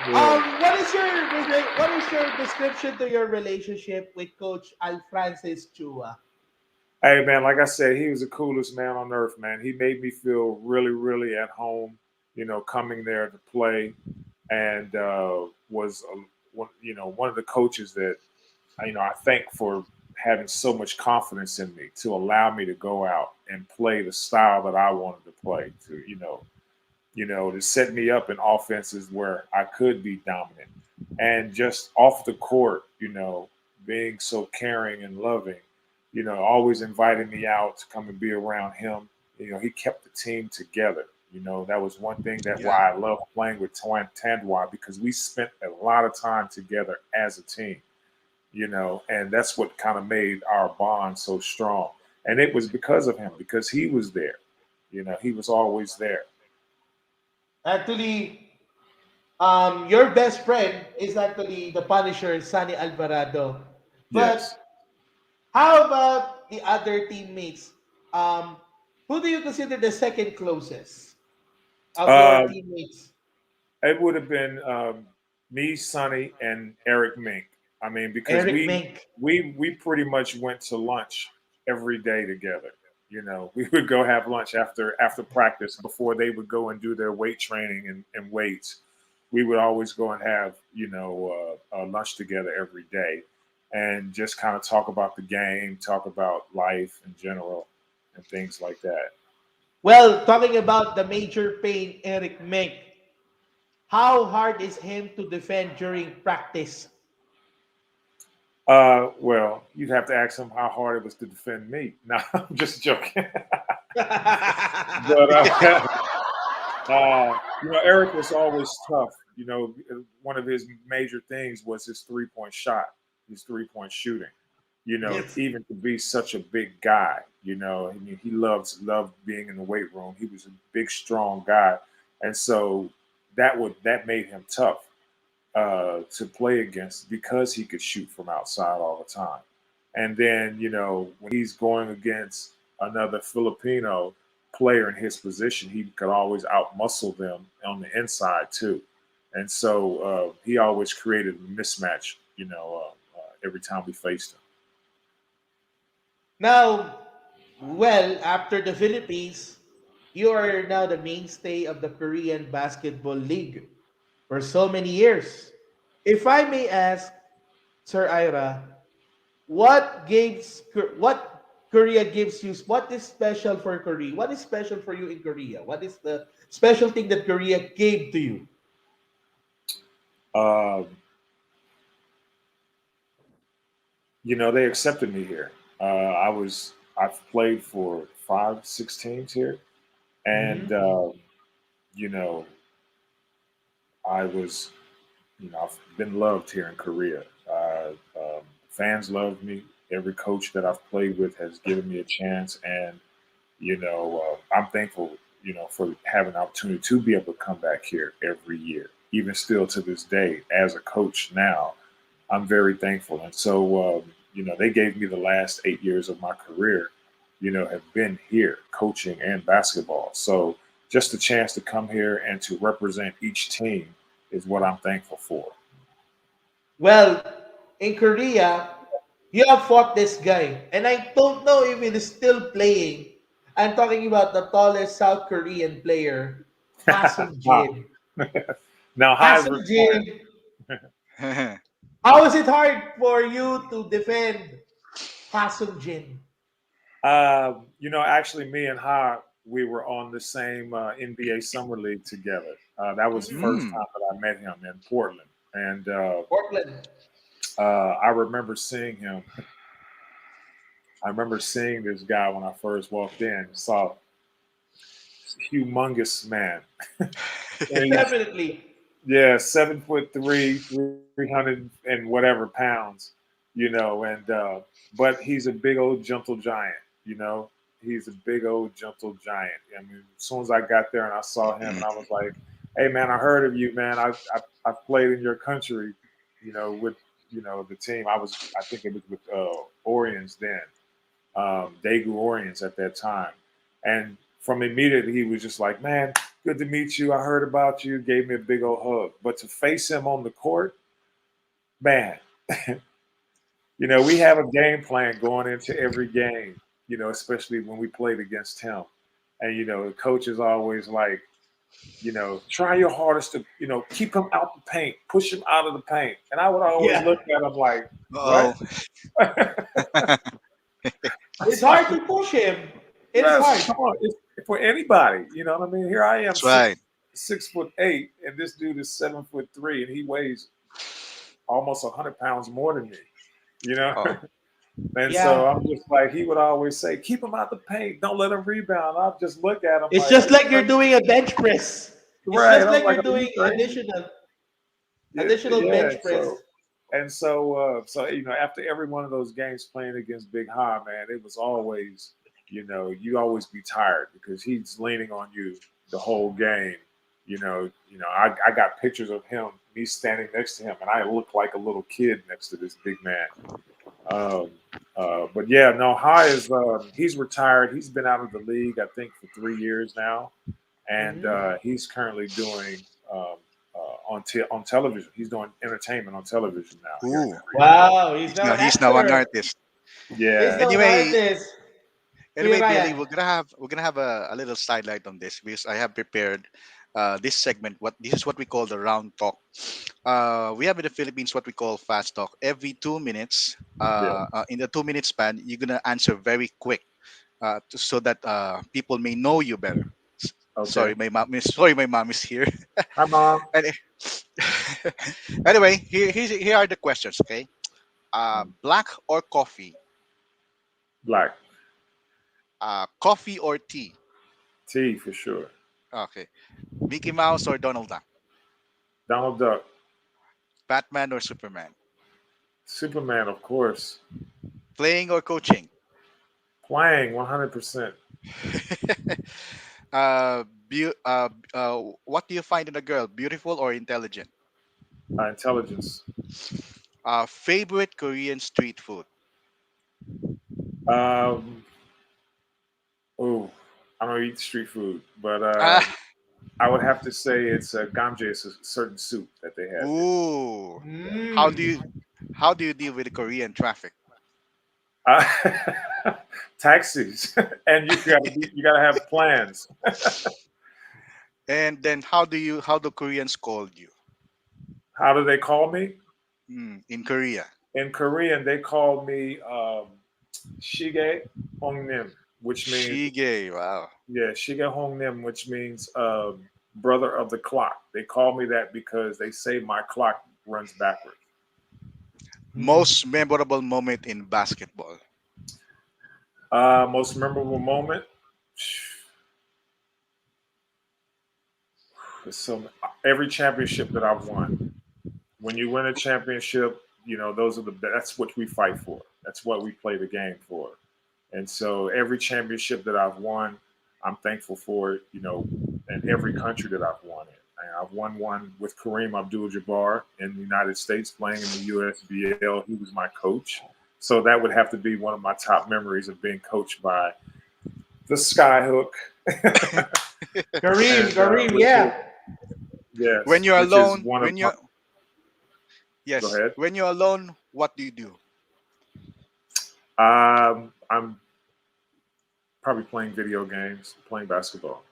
Yeah. What is your description to your relationship with Coach Alfrancis Chua? Hey man, like I said, he was the coolest man on earth, man. He made me feel really, really at home, coming there to play, and was one of the coaches that I thank for having so much confidence in me to allow me to go out and play the style that I wanted to play, to to set me up in offenses where I could be dominant, and just off the court, being so caring and loving, always inviting me out to come and be around him. He kept the team together. That was one thing that Yeah. why I love playing with Tandwa, because we spent a lot of time together as a team, and that's what kind of made our bond so strong. And it was because of him, because he was there. He was always there. Actually, your best friend is actually the Punisher, Sunny Alvarado. Yes. But how about the other teammates? Um, who do you consider the second closest of your Uh, teammates? it would have been me, Sonny, and Eric Mink. I mean, because Eric we Mink. we we pretty much went to lunch every day together. We would go have lunch after practice before they would go and do their weight training and weights. We would always go and have lunch together every day, and just kind of talk about the game, talk about life in general, and things like that. Well, talking about the major pain, Eric Mink, how hard is him to defend during practice? Well, you'd have to ask him how hard it was to defend me. No, I'm just joking. But Eric was always tough. One of his major things was his 3-point shot, his 3-point shooting. Yes. Even to be such a big guy, I mean, he loved being in the weight room. He was a big, strong guy, and so that made him tough to play against, because he could shoot from outside all the time. And then, when he's going against another Filipino, player in his position, he could always outmuscle them on the inside too, and so he always created a mismatch. Every time we faced him. Now, well, after the Philippines, you are now the mainstay of the Korean Basketball League for so many years. If I may ask, Sir Ira, what Korea gives you? What is special for Korea? What is special for you in Korea? What is the special thing that Korea gave to you? Um, they accepted me here. I've played for 5, 6 teams here, and Mhm. you know I was I've been loved here in Korea. Fans love me. Every coach that I've played with has given me a chance, and I'm thankful, for having the opportunity to be able to come back here every year. Even still to this day, as a coach now, I'm very thankful. And so, they gave me the last 8 years of my career, have been here coaching and basketball. So just a chance to come here and to represent each team is what I'm thankful for. Well, in Korea, you have fought this guy, and I don't know if it is still playing. I'm talking about the tallest South Korean player, Hasung Ah, Jin. now, High is Hasung retired. Jin, how is it hard for you to defend Hasung Jin? Actually, me and Ha, we were on the same NBA Summer League together. That was the first mm. time that I met him in Portland, and Portland. I remember seeing him. I remember seeing this guy when I first walked in. Saw this humongous man. And he's Definitely. yeah, 7'3", 300 and whatever pounds, and but he's a big old gentle giant, you know. He's a big old gentle giant. I mean, as soon as I got there and I saw him, and I was like, "Hey, man, I heard of you, man. I've played in your country, with the team. I think it was with Orions then, Daegu Orients at that time, and from immediately he was just like, "Man, good to meet you. I heard about you." Gave me a big old hug. But to face him on the court, man, we have a game plan going into every game. Especially when we played against him, and the coach is always like, try your hardest to, keep him out the paint, push him out of the paint. And I would always Yeah. look at him like, Oh. what? It's It's like, hard to push him. It is yes, hard. come on, it's for anybody. You know what I mean? Here I am, That's right. 6'8", and this dude is 7'3", and he weighs almost 100 pounds more than me. You know, Oh. and so Yeah. I'm just like he would always say, keep him out the paint, don't let him rebound. I'll just look at him It's like, are just you like you're crazy? doing a bench press. It's Right? just I'm like like, you're are you doing crazy? additional Yeah. bench press. So after every one of those games playing against Big High, man, it was always, you always be tired because he's leaning on you the whole game. I got pictures of him, me standing next to him, and I look like a little kid next to this big man. Um, but yeah, no, High is he's retired. He's been out of the league, I think, for 3 years now, and Mhm. he's currently doing on television. He's doing entertainment on television now here in Ooh. Wow, he's now an He's now an actor. artist. Korea. He's Yeah, now an Anyway, artist. Kuya Billy, Ryan. we're gonna have a little sidelight on this because I have prepared this segment. What this is what we call the round talk. We have in the Philippines what we call fast talk. Every 2 minutes, yeah. in the 2 minute span, you're gonna answer very quick, so that people may know you better. Okay. Sorry, my mom. Sorry, my mom is here. Hi, mom. And anyway, here are the questions. Okay, black or coffee? Black Coffee or tea? tea for sure. Okay, Mickey Mouse or Donald Duck? Donald Duck, Batman or Superman? Superman, of course. Playing or coaching? Playing 100%. What do you find in a girl? Beautiful or intelligent? Intelligence. Favorite Korean street food? Um, oh, I don't eat street food, but Ah, I would have to say it's a gamje. It's a certain soup that they have there. ooh. How do Mm. you how do you deal with the Korean traffic? Uh, taxis, and you gotta have plans. And then how do Koreans call you? How do they call me? In Korea? In Korean, they call me Shige Hongnim, which means Shige. Wow. yeah, Shige Hongnim, which means brother of the clock. They call me that because they say my clock runs backwards. Mm. Most memorable moment in basketball. Most memorable moment. So every championship that I've won. When you win a championship, those are that's what we fight for. That's what we play the game for. And so every championship that I've won, I'm thankful for it, in every country that I've won it. And I've won one with Kareem Abdul-Jabbar in the United States playing in the USBL. He was my coach. So that would have to be one of my top memories of being coached by the Skyhook. Kareem, and Kareem, which is, yeah. When yes, you're which is alone, one of when my, you're go yes, ahead. when you're alone, what do you do? I'm probably playing video games, playing basketball.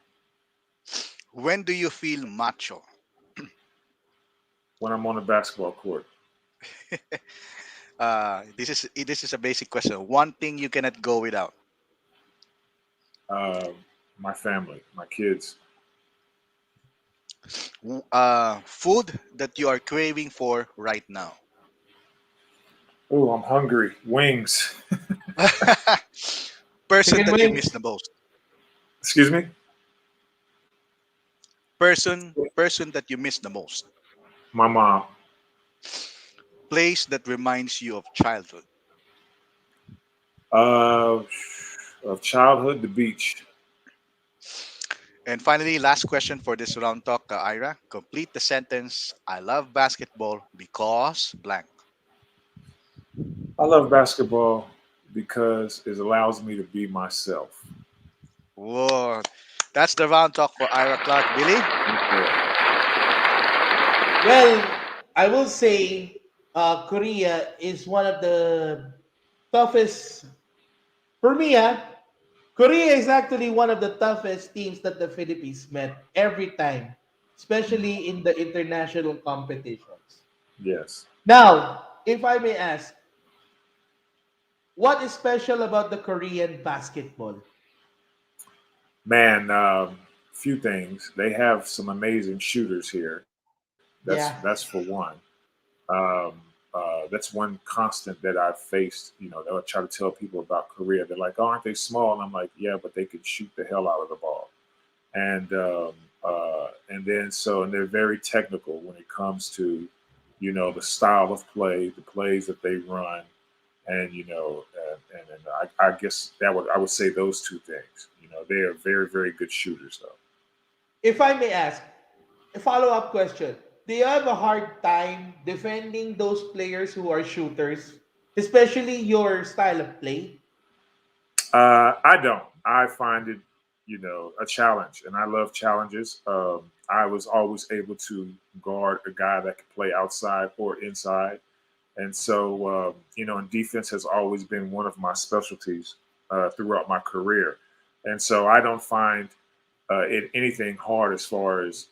When do you feel macho? When I'm on the basketball court, This is a basic question. One thing you cannot go without. uh, my family, my kids. Food that you are craving for right now. Oh, I'm hungry. Wings. Person Chicken that you miss wings. the most. Excuse me? Person that you miss the most. My mom. Place that reminds you of childhood. Uh, of childhood, the beach. And finally, last question for this round talk, Ira. Complete the sentence. I love basketball because blank. I love basketball because it allows me to be myself. Whoa. That's the round talk for Ira Clark. Billy? Yeah. Well, I will say Korea is one of the toughest for me. Korea is actually one of the toughest teams that the Philippines met every time, Mhm. especially in the international competitions. Yes. Now, if I may ask, what is special about the Korean basketball? Man, few things. They have some amazing shooters here. That's Yeah. for one. Um, that's one constant that I've faced. They'll try to tell people about Korea. They're like, "Oh, aren't they small?" And I'm like, "Yeah, but they can shoot the hell out of the ball." And then and they're very technical when it comes to, the style of play, the plays that they run, and I guess I would say those two things. They are very very good shooters though. If I may ask, a follow-up question. Do you have a hard time defending those players who are shooters, especially your style of play? I don't. I find it, a challenge, and I love challenges. I was always able to guard a guy that could play outside or inside, and so and defense has always been one of my specialties throughout my career, and so I don't find it anything hard as far as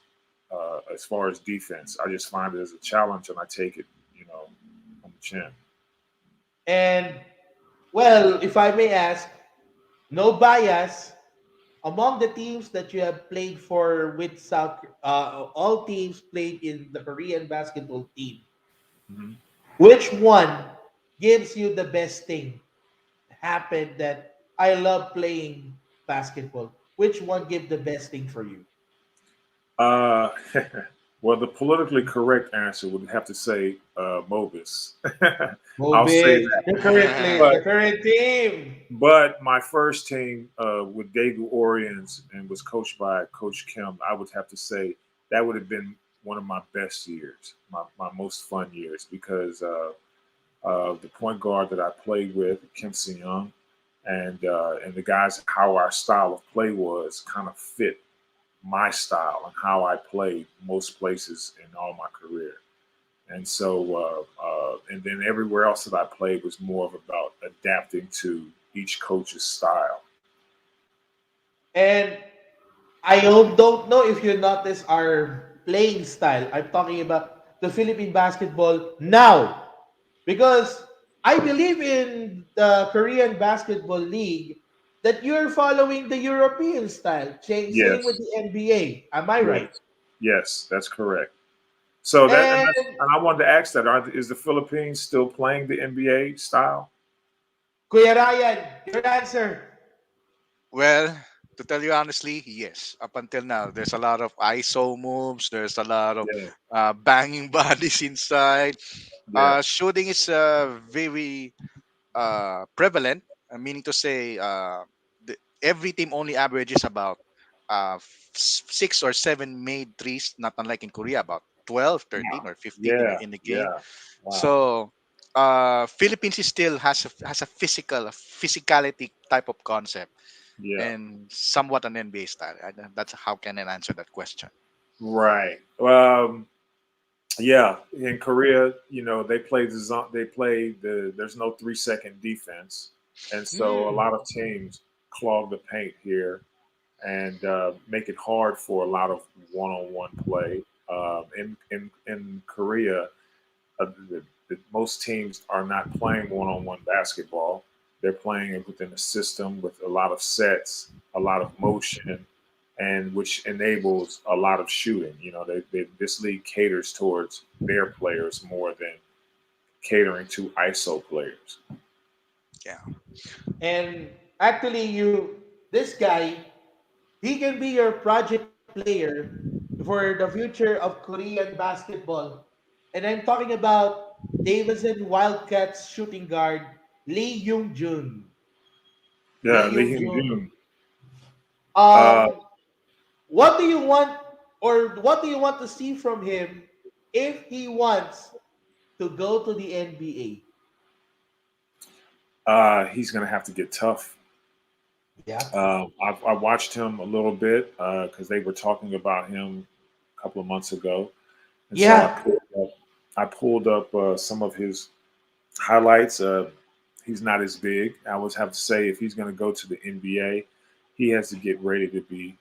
defense. I just find it as a challenge, and I take it, on the chin. And well, if I may ask, no bias among the teams that you have played for with South, all teams played in the Korean basketball team. Mhm. Which one gives you the best thing happened that I love playing basketball? Which one give the best thing for you? Uh, well, the politically correct answer would have to say Mobus. I'll say Mobis, that. the But current team. my first team with Daegu Orions and was coached by Coach Kim, I would have to say that would have been one of my best years, my most fun years, because the point guard that I played with, Kim Se Young, and the guys how our style of play was kind of fit my style and how I played most places in all my career. And so, and then everywhere else that I played was more of about adapting to each coach's style. And I don't know if you notice our playing style. I'm talking about the Philippine basketball now. Because I believe in the Korean Basketball League that you're following the European style. Same with Yes, the NBA. Am I right? yes, yes, that's correct. So that and that's And and I wanted to ask that: is the Philippines still playing the NBA style? Kuya Ryan, your answer. Well, to tell you honestly, yes. Up until now, there's a lot of ISO moves. There's a lot of Yeah, banging bodies inside. yeah, Shooting is very prevalent, meaning to say every team only averages about 6 or 7 made threes, not unlike in Korea, about 12, wow, 13, or 15 yeah, in the game. yeah, wow, So Philippines is still has a physicality type of concept yeah, and somewhat an NBA style. That's how can I answer that question. right. Yeah, in Korea, they play they play there's no 3 second defense, and so a Hmm, lot of teams clog the paint here and make it hard for a lot of one-on-one play. In Korea, most teams are not playing one-on-one basketball. They're playing it within a system with a lot of sets, a lot of motion, and which enables a lot of shooting. This league caters towards their players more than catering to ISO players. Yeah. and actually, this guy, he can be your project player for the future of Korean basketball. And I'm talking about Davidson Wildcats shooting guard Lee Young Jun. Yeah, Lee Lee Young Hyun Jun. Jun. Uh, Um, what do you want, or what do you want to see from him if he wants to go to the NBA? he's gonna have to get tough. Yeah. I watched him a little bit because they were talking about him a couple of months ago, and so Yeah. I pulled up some of his highlights. He's not as big. I would have to say if he's going to go to the NBA, he has to get ready to be,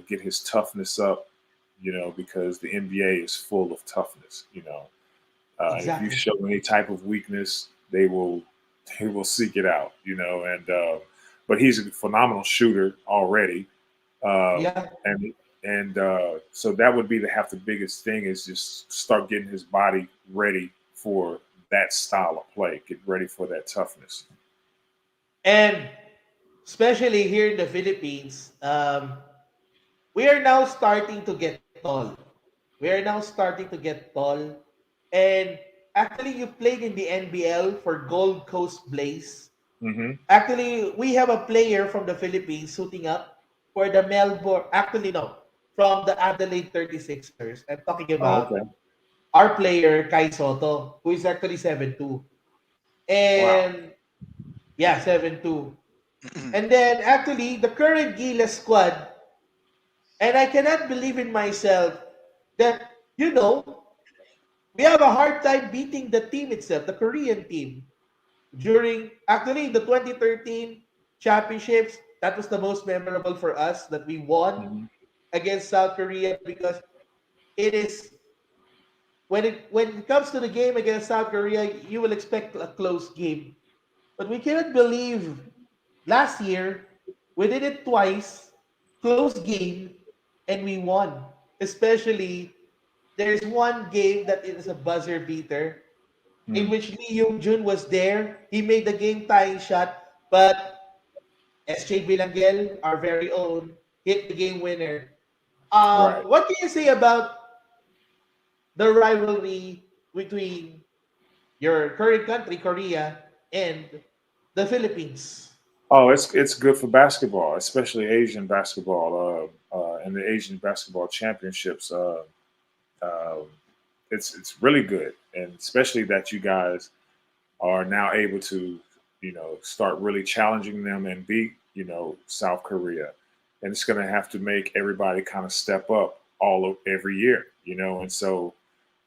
get his toughness up, because the NBA is full of toughness. And if you Exactly. show any type of weakness, they will seek it out. But he's a phenomenal shooter already, um, Yeah. and so that would be the biggest thing is just start getting his body ready for that style of play. Get ready for that toughness. And especially here in the Philippines, we are now starting to get tall. We are now starting to get tall. And actually, you played in the NBL for Gold Coast Blaze. Mm-hmm. Actually, we have a player from the Philippines suiting up for the Melbourne. Actually, no, from the Adelaide 36ers. I'm talking Oh, about okay. our player, Kai Soto, who is actually 7'2". Wow. And yeah, 7'2". And then actually, the current Gilas squad, and I cannot believe in myself that, we have a hard time beating the team itself, the Korean team. During actually the 2013 championships, that was the most memorable for us that we won Mm-hmm. against South Korea because it is when it comes to the game against South Korea, you will expect a close game. But we cannot believe last year we did it twice, close game, and we won. Especially there's one game that is a buzzer beater in Mm. which Lee Young Jun was there. He made the game tying shot, but SJ Bilangel, our very own, hit the game winner. Right. What can you say about the rivalry between your current country, Korea, and the Philippines? Oh, it's good for basketball, especially Asian basketball, and the Asian basketball championships. Uh, it's really good, and especially that you guys are now able to start really challenging them and beat, South Korea. And it's going to have to make everybody kind of step up every year, and so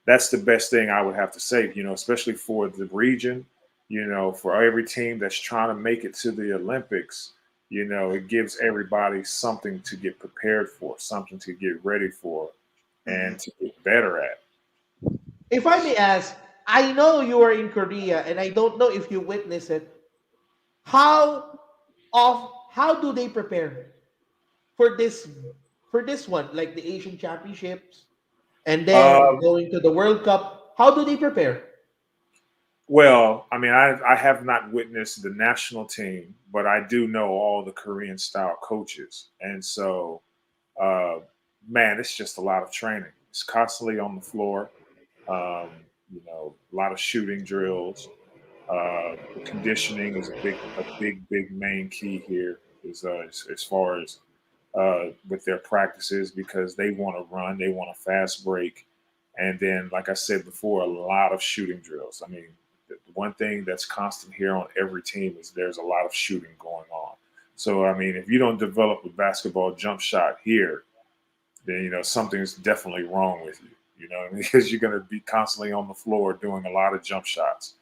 that's the best thing I would have to say, especially for the region, for every team that's trying to make it to the Olympics, it gives everybody something to get prepared for, something to get ready for, Mm-hmm. and to get better at. If I may ask, I know you are in Korea, and I don't know if you witness it. How how do they prepare for this one, like the Asian Championships, and then Um, going to the World Cup? How do they prepare? well, I mean, I have not witnessed the national team, but I do know all the Korean style coaches. And so, uh, man, it's just a lot of training. It's constantly on the floor, um, a lot of shooting drills. The conditioning is a big main key here. Is as far as with their practices because they want to run, they want a fast break, and then, like I said before, a lot of shooting drills. I mean, the one thing that's constant here on every team is there's a lot of shooting going on. So, I mean, if you don't develop a basketball jump shot here, then something's definitely wrong with you. Because you're going to be constantly on the floor doing a lot of jump shots.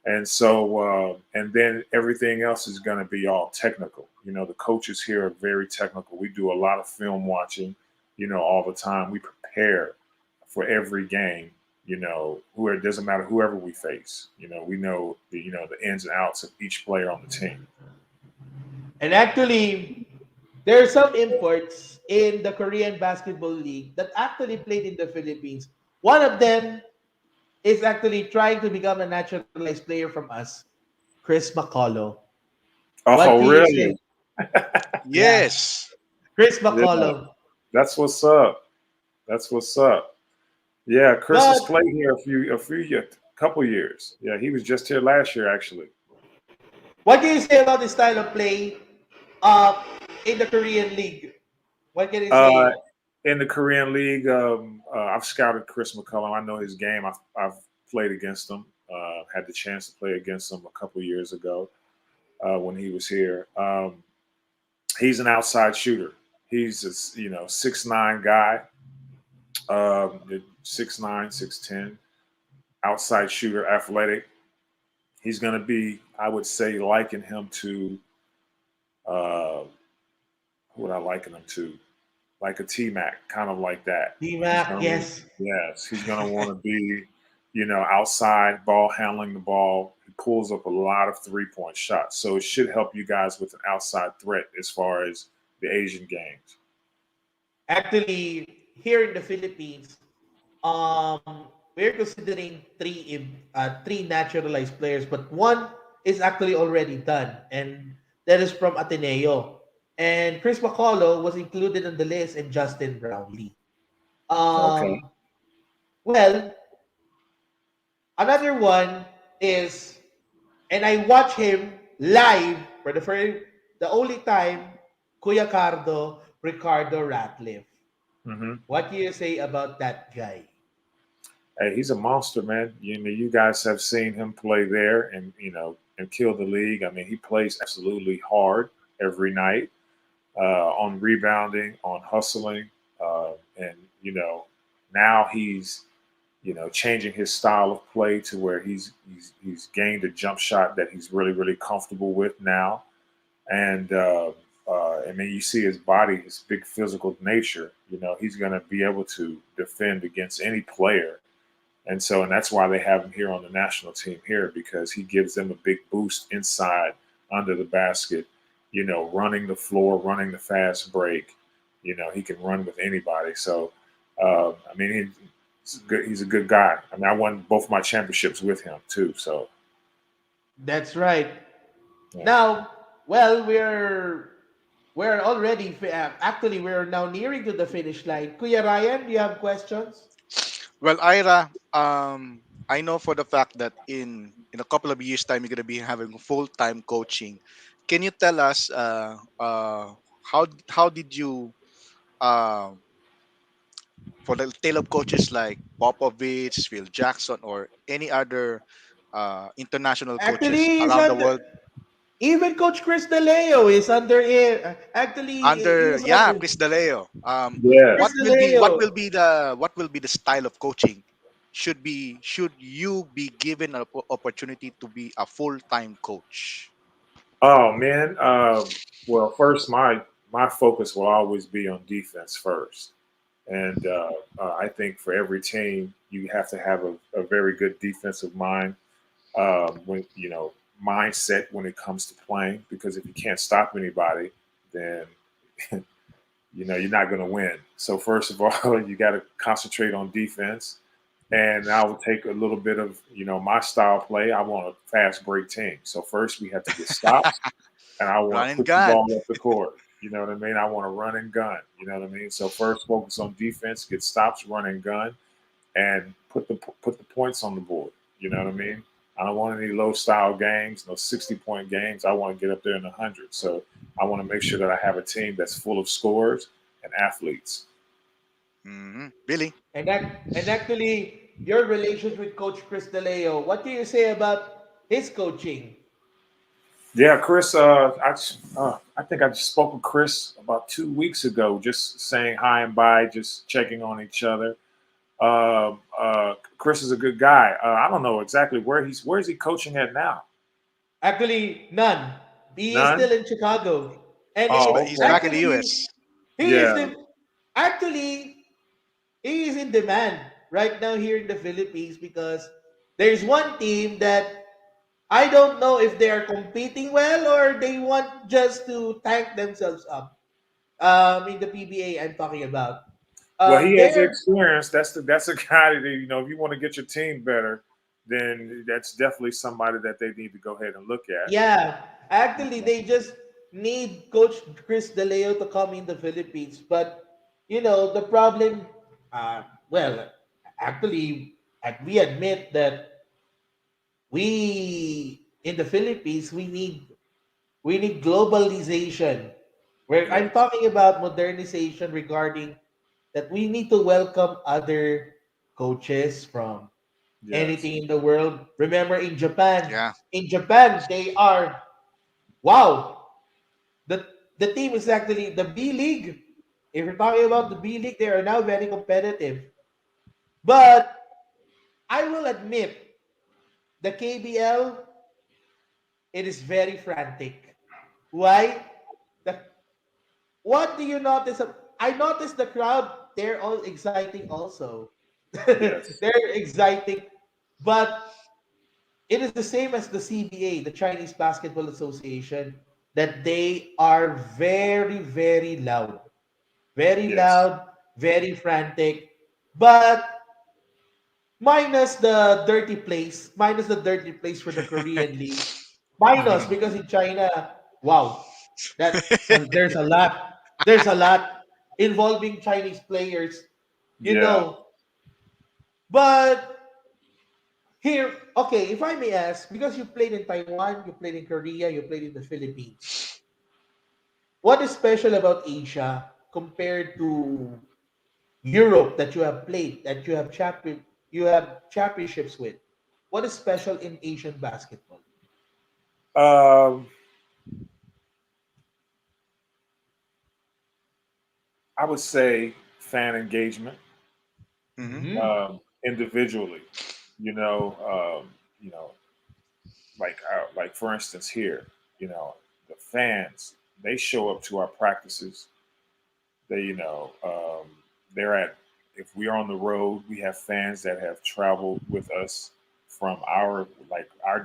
And so, and then everything else is going to be all technical. The coaches here are very technical. We do a lot of film watching, all the time. We prepare for every game. Who it doesn't matter whoever we face. We know the ins and outs of each player on the team. And actually, there are some imports in the Korean Basketball League that actually played in the Philippines. One of them is actually trying to become a naturalized player from us, Chris McCullough. What Oh, can you say? really? Yeah, Yes. Chris Yeah, McCullough. that's what's up. That's what's up. Yeah, Chris has But played here couple years. Yeah, he was just here last year, actually. what can you say about the style of play uh, in the Korean League? What can you Uh, say? in the Korean League, I've scouted Chris McCullum. I know his game. I've played against him. Had the chance to play against him a couple years ago when he was here. He's an outside shooter. He's a 6'9" guy, 6'9", 6'10", outside shooter, athletic. He's going to be, I would say, liken him to uh, who would I liken him to? Like a T Mac, kind of like that. He's D-Mac, gonna, yes. yes, he's gonna want to be, outside ball handling the ball. He pulls up a lot of 3-point shots, so it should help you guys with an outside threat as far as the Asian games. Actually, here in the Philippines, we're considering three naturalized players, but one is actually already done, and that is from Ateneo. And Chris McCullough was included on the list, and Justin Brownlee. Okay. Um, well, another one is, and I watch him live for the only time, Kuya Ricardo Ratliff. Hmm. What do you say about that guy? Hey, he's a monster, man. You guys have seen him play there, and and kill the league. I mean, he plays absolutely hard every night on rebounding, on hustling, and now he's changing his style of play to where he's gained a jump shot that he's really comfortable with now, and I mean you see his body, his big physical nature. He's going to be able to defend against any player, and that's why they have him here on the national team here because he gives them a big boost inside under the basket. Running the floor, running the fast break. He can run with anybody. So, I mean, he's a good guy. I mean, I won both my championships with him too. So, That's right. yeah. Now, well, we're already actually we're now nearing to the finish line. Kuya Ryan, do you have questions? Well, Ira, I know for the fact that in a couple of years' time you're gonna be having full time coaching. Can you tell us how did you uh, for the tail of coaches like Popovich, Phil Jackson, or any other international coaches Actually, he's around the under world? Even Coach Chris DeLeo is under it. Actually, he Under is yeah, under Chris DeLeo. Chris Yes. DeLeo. What will be the style of coaching? Should you be given an opportunity to be a full time coach? Oh man. Well, first, my focus will always be on defense first, and I think for every team, you have to have a very good defensive mind. When mindset when it comes to playing, because if you can't stop anybody, then you're not going to win. So first of all, you got to concentrate on defense. And I will take a little bit of my style play. I want a fast break team. So first we have to get stops, and I want Run to and push the gun. ball up the court. You know what I mean? I want to run and gun. You know what I mean? So first focus on defense, get stops, run and gun, and put the points on the board. You know what I mean? I don't want any low style games, no 60-point games. I want to get up there in the hundreds. So I want to make sure that I have a team that's full of scorers and athletes. Billy. And actually, your relationship with Coach Chris DeLeo, what do you say about his coaching? Yeah, Chris. I think I just spoke with Chris about 2 weeks ago, just saying hi and bye, just checking on each other. Chris is a good guy. I don't know exactly where is he coaching at now. Actually, none. He is None. still in Chicago, and But Oh, he's okay. back in the actually, US. he is Yeah, the actually he is in demand right now here in the Philippines because there's one team that I don't know if they are competing well or they want just to tank themselves up. In the PBA, I'm talking about. well, he has the They're experience. That's a guy that if you want to get your team better, then that's definitely somebody that they need to go ahead and look at. Yeah, actually, they just need Coach Chris DeLeo to come in the Philippines. But the problem, well, actually, we admit that we in the Philippines we need globalization. Where I'm Yes, talking about modernization regarding that we need to welcome other coaches from yes, anything in the world. Remember Yeah. in Japan, they are wow. The the team is actually the B League. If you're talking about the B League, they are now very competitive. But I will admit, the KBL, it is very frantic. Why? The, what do you notice? I noticed the crowd, they're all exciting also. yes, They're exciting. But it is the same as the CBA, the Chinese Basketball Association, that they are very, very loud. Very yes, loud, very frantic, but minus the dirty place for the Korean League. Minus because in China, wow, there's a lot. There's a lot involving Chinese players, you yeah. know. But here, okay, if I may ask, because you played in Taiwan, you played in Korea, you played in the Philippines, what is special about Asia compared to Europe that you have played, that you have championships with? What is special in Asian basketball? Um, I would say fan engagement, hmm Hmm. individually. You know, like for instance here, the fans, they show up to our practices. They they're at, if we are on the road, we have fans that have traveled with us from our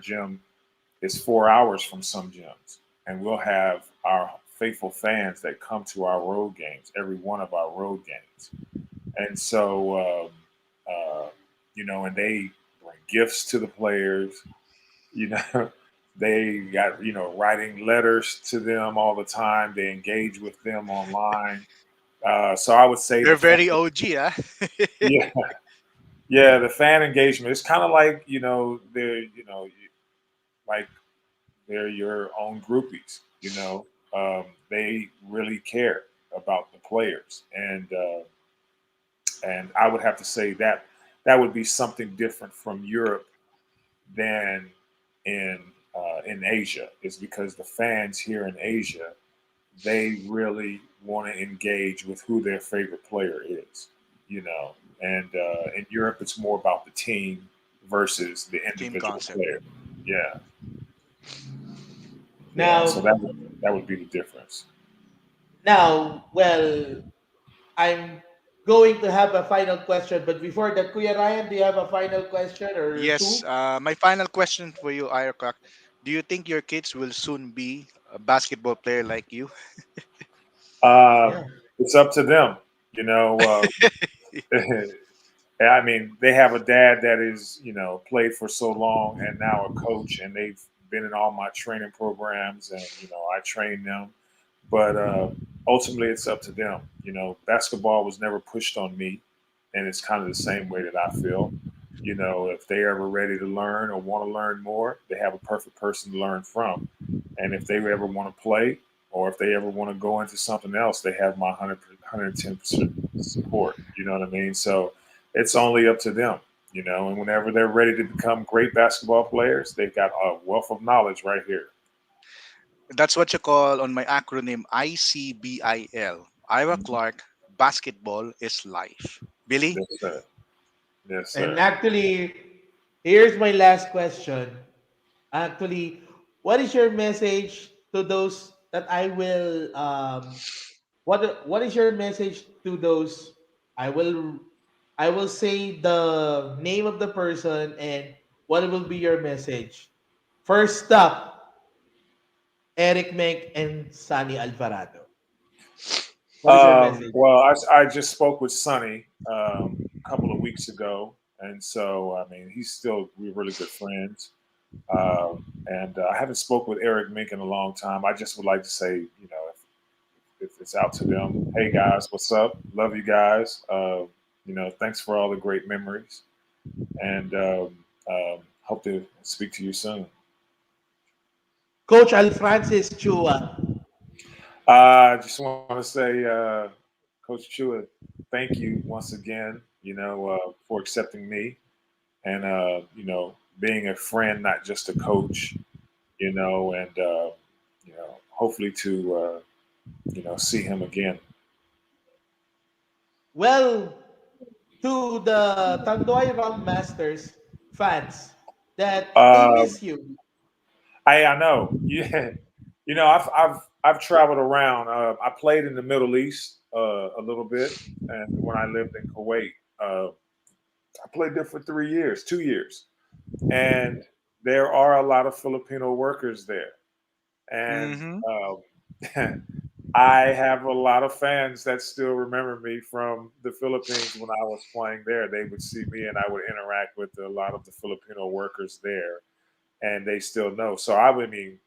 gym is 4 hours from some gyms, and we'll have our faithful fans that come to our road games, every one of our road games. And so and they bring gifts to the players. you know they got writing letters to them all the time. They engage with them online. So I would say They're the fan, very OG, huh? yeah, yeah, the fan engagement. It's kind of like like they're your own groupies. They really care about the players, and I would have to say that that would be something different from Europe than in in Asia is because the fans here in Asia, they really want to engage with who their favorite player is, you know. And in Europe, it's more about the team versus the Team individual concept. player. Yeah, yeah. So Now, that would be the difference. well, I'm going to have a final question, but before that, Kuya Ryan, do you have a final question or Yes. two? My final question for you, Ira Clark. Do you think your kids will soon be a basketball player like you? Uh, Yeah. it's up to them, you know. I mean, they have a dad that is, played for so long and now a coach, and they've been in all my training programs, and I train them. But ultimately, it's up to them. Basketball was never pushed on me, and it's kind of the same way that I feel. If they're ever ready to learn or want to learn more, they have a perfect person to learn from. And if they ever want to play, or if they ever want to go into something else, they have my 110% support. You know what I mean? So it's only up to them. And whenever they're ready to become great basketball players, they've got a wealth of knowledge right here. That's what you call on my acronym ICBIL. Ira Mhm. Clark, basketball is life. Billy? Yes, sir. Yes, And sir. actually, here's my last question. Actually, what is your message to those that I will what is your message to those I will I will say the name of the person and what will be your message. First up, Eric Menk and Sunny Alvarado. What is your message? Well, I just spoke with Sonny a couple of weeks ago, and so I mean we're really good friends. And I haven't spoke with Eric Mink in a long time. I just would like to say, if it's out to them, hey guys, what's up? Love you guys. Thanks for all the great memories, and hope to speak to you soon. Coach Alfrancis Chua. I just want to say, Coach Chua, thank you once again, for accepting me and, being a friend, not just a coach, and, hopefully to, see him again. Well, to the Tanduay Ram Masters fans that they Um, miss you. I know. Yeah. I've traveled around. I played in the Middle East a little bit, and when I lived in Kuwait, I played there for 3 years, 2 years, and there are a lot of Filipino workers there, and Mm-hmm. I have a lot of fans that still remember me from the Philippines when I was playing there. They would see me, and I would interact with a lot of the Filipino workers there, and they still know. So I would mean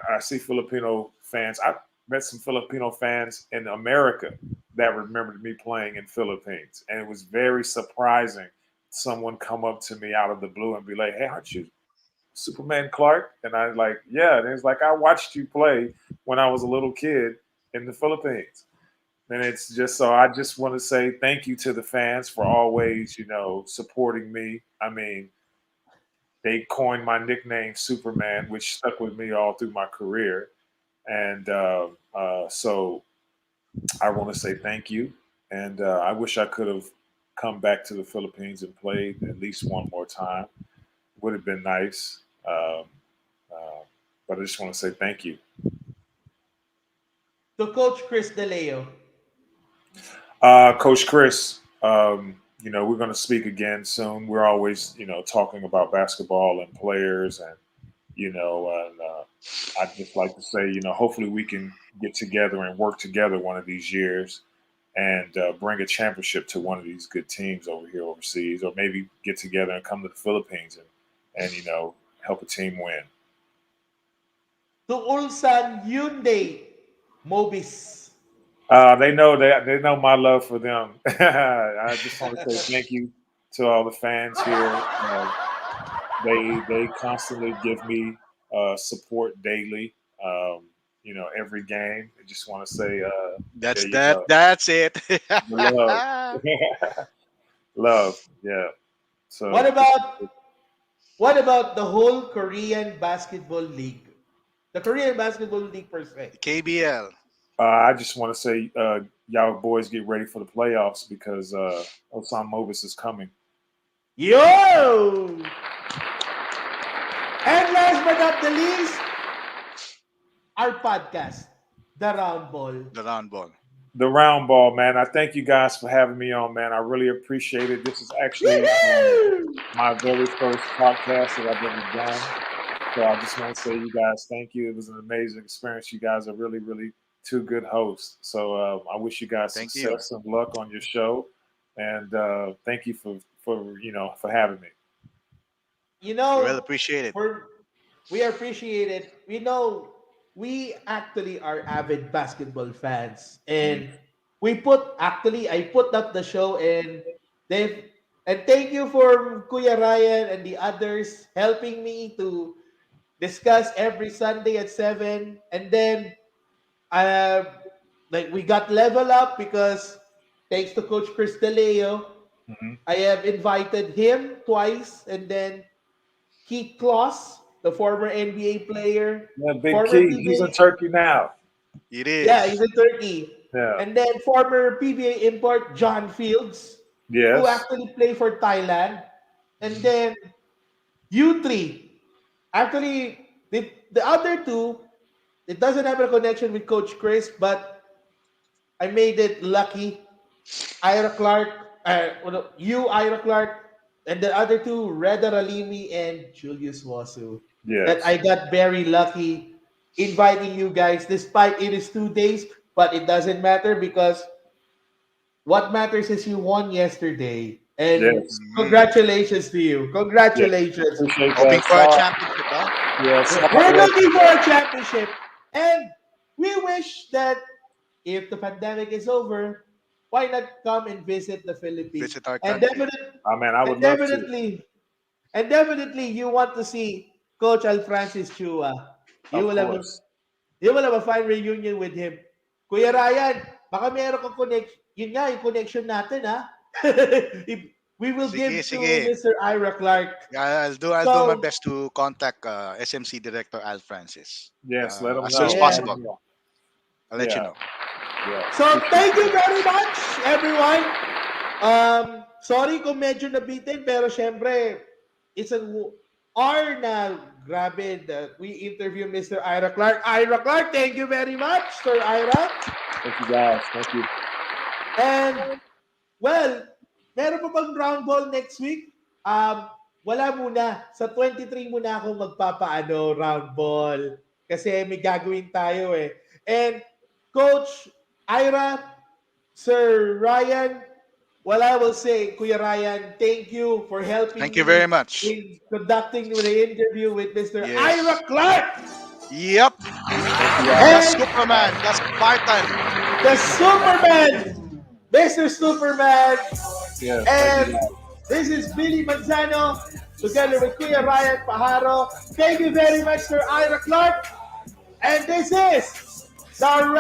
I see Filipino fans. I met some Filipino fans in America that remembered me playing in Philippines, and it was very surprising. Someone come up to me out of the blue and be like, "Hey, aren't you Superman Clark?" And I was like, "Yeah." And it's like I watched you play when I was a little kid in the Philippines. And it's just so I just want to say thank you to the fans for always, supporting me. I mean, they coined my nickname Superman, which stuck with me all through my career. And so I want to say thank you. And I wish I could have come back to the Philippines and played at least one more time. Would have been nice. Uh, but I just want to say thank you. To Coach Chris DeLeo. Coach Chris, we're going to speak again soon. We're always, talking about basketball and players and I'd just like to say, hopefully we can get together and work together one of these years and bring a championship to one of these good teams over here overseas, or maybe get together and come to the Philippines and help a team win. To Ulsan Hyundai Mobis. They know my love for them. I just want to say thank you to all the fans here. They constantly give me support daily. Every game. I just want to say, yeah, That's you that. know, That's it. the love, love, yeah. What So just about What about the whole Korean Basketball League? The Korean Basketball League per se. KBL. I just want to say, y'all boys get ready for the playoffs because Osam Movis is coming. Yo! And last but not the least, our podcast, The Round Ball. The round ball. The round ball, man. I thank you guys for having me on, man. I really appreciate it. This is actually Woohoo! my very first podcast that I've ever done. So I just want to say, you guys, thank you. It was an amazing experience. You guys are really, really two good hosts. So I wish you guys Thank you. success and luck on your show. And thank you for having me. You Well know, appreciated. for we appreciate it. We know we actually are avid basketball fans, Mhm. and I put up the show, and they and thank you for Kuya Ryan and the others helping me to discuss every Sunday at 7. And then uh like we got level up because thanks to Coach Chris DeLeo, Mhm. I have invited him twice, and then Keith Kloss, the former NBA player, Yeah, Big former Key. He's in PBA, Turkey now. It yeah, he's is. in Turkey, Yeah. and then former PBA import John Fields, who Yes. actually played for Thailand, and Mhm. then you three. Actually, the other two, it doesn't have a connection with Coach Chris, but I made it lucky. Ira Clark, you, Ira Clark, and the other two, Reda Ralimi and Julius Wasu. That Yes. I got very lucky inviting you guys, despite it is 2 days, but it doesn't matter because what matters is you won yesterday. And Yes. Mhm. congratulations to you. Yes. Congratulations. Appreciate that. Hoping for a championship, huh? Yeah. We're Sorry. looking for a championship. And we wish that if the pandemic is over, why not come and visit the Philippines? Visit our And country. I mean, I and would love to. definitely, and definitely, you want to see Coach Alfrancis Chua. You Of will have a, course. you will have a fine reunion with him. Kuya Ryan, baka meron kang connection. Yun nga, yung connection natin, ha? If- we will Sige, give to sige. Mr. Ira Clark. Yeah, I'll do my So, best to contact SMC Director Al Francis Yes. Let them as soon as know. Let yeah. them possible. know. I'll let you Yeah. know. Yeah. So, Appreciate thank you you. very much, everyone. Sorry kung medyo nabitin, pero syempre, it's an honor na grabe that we interview Mr. Ira Clark. Ira Clark, thank you very much, Sir Ira. Thank you, guys. Thank you. And, well, meron pa bang round ball next week? Wala muna. Sa 23 muna ako magpapaano round ball. Kasi may gagawin tayo eh. And, Coach Ira, Sir Ryan, well, I will say, Kuya Ryan, thank you for helping Thank you very me much. in conducting the interview with Mr. Ira Yes. Clark Yep. Thank you, The guys. and Superman, the Spartan. the Superman, Mr. Superman. Yes. Thank you, And guys. this is Billy Manzano together with Kuya Ryan Pajaro. Thank you very much, Sir Ira Clark. And this is the Round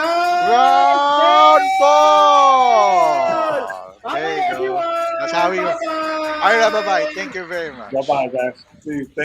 Round Ball. ball. There Bye, you go. That's how everyone. we. Bye Alright, bye bye. bye. Thank you very Bye much. bye, guys. See you. Thank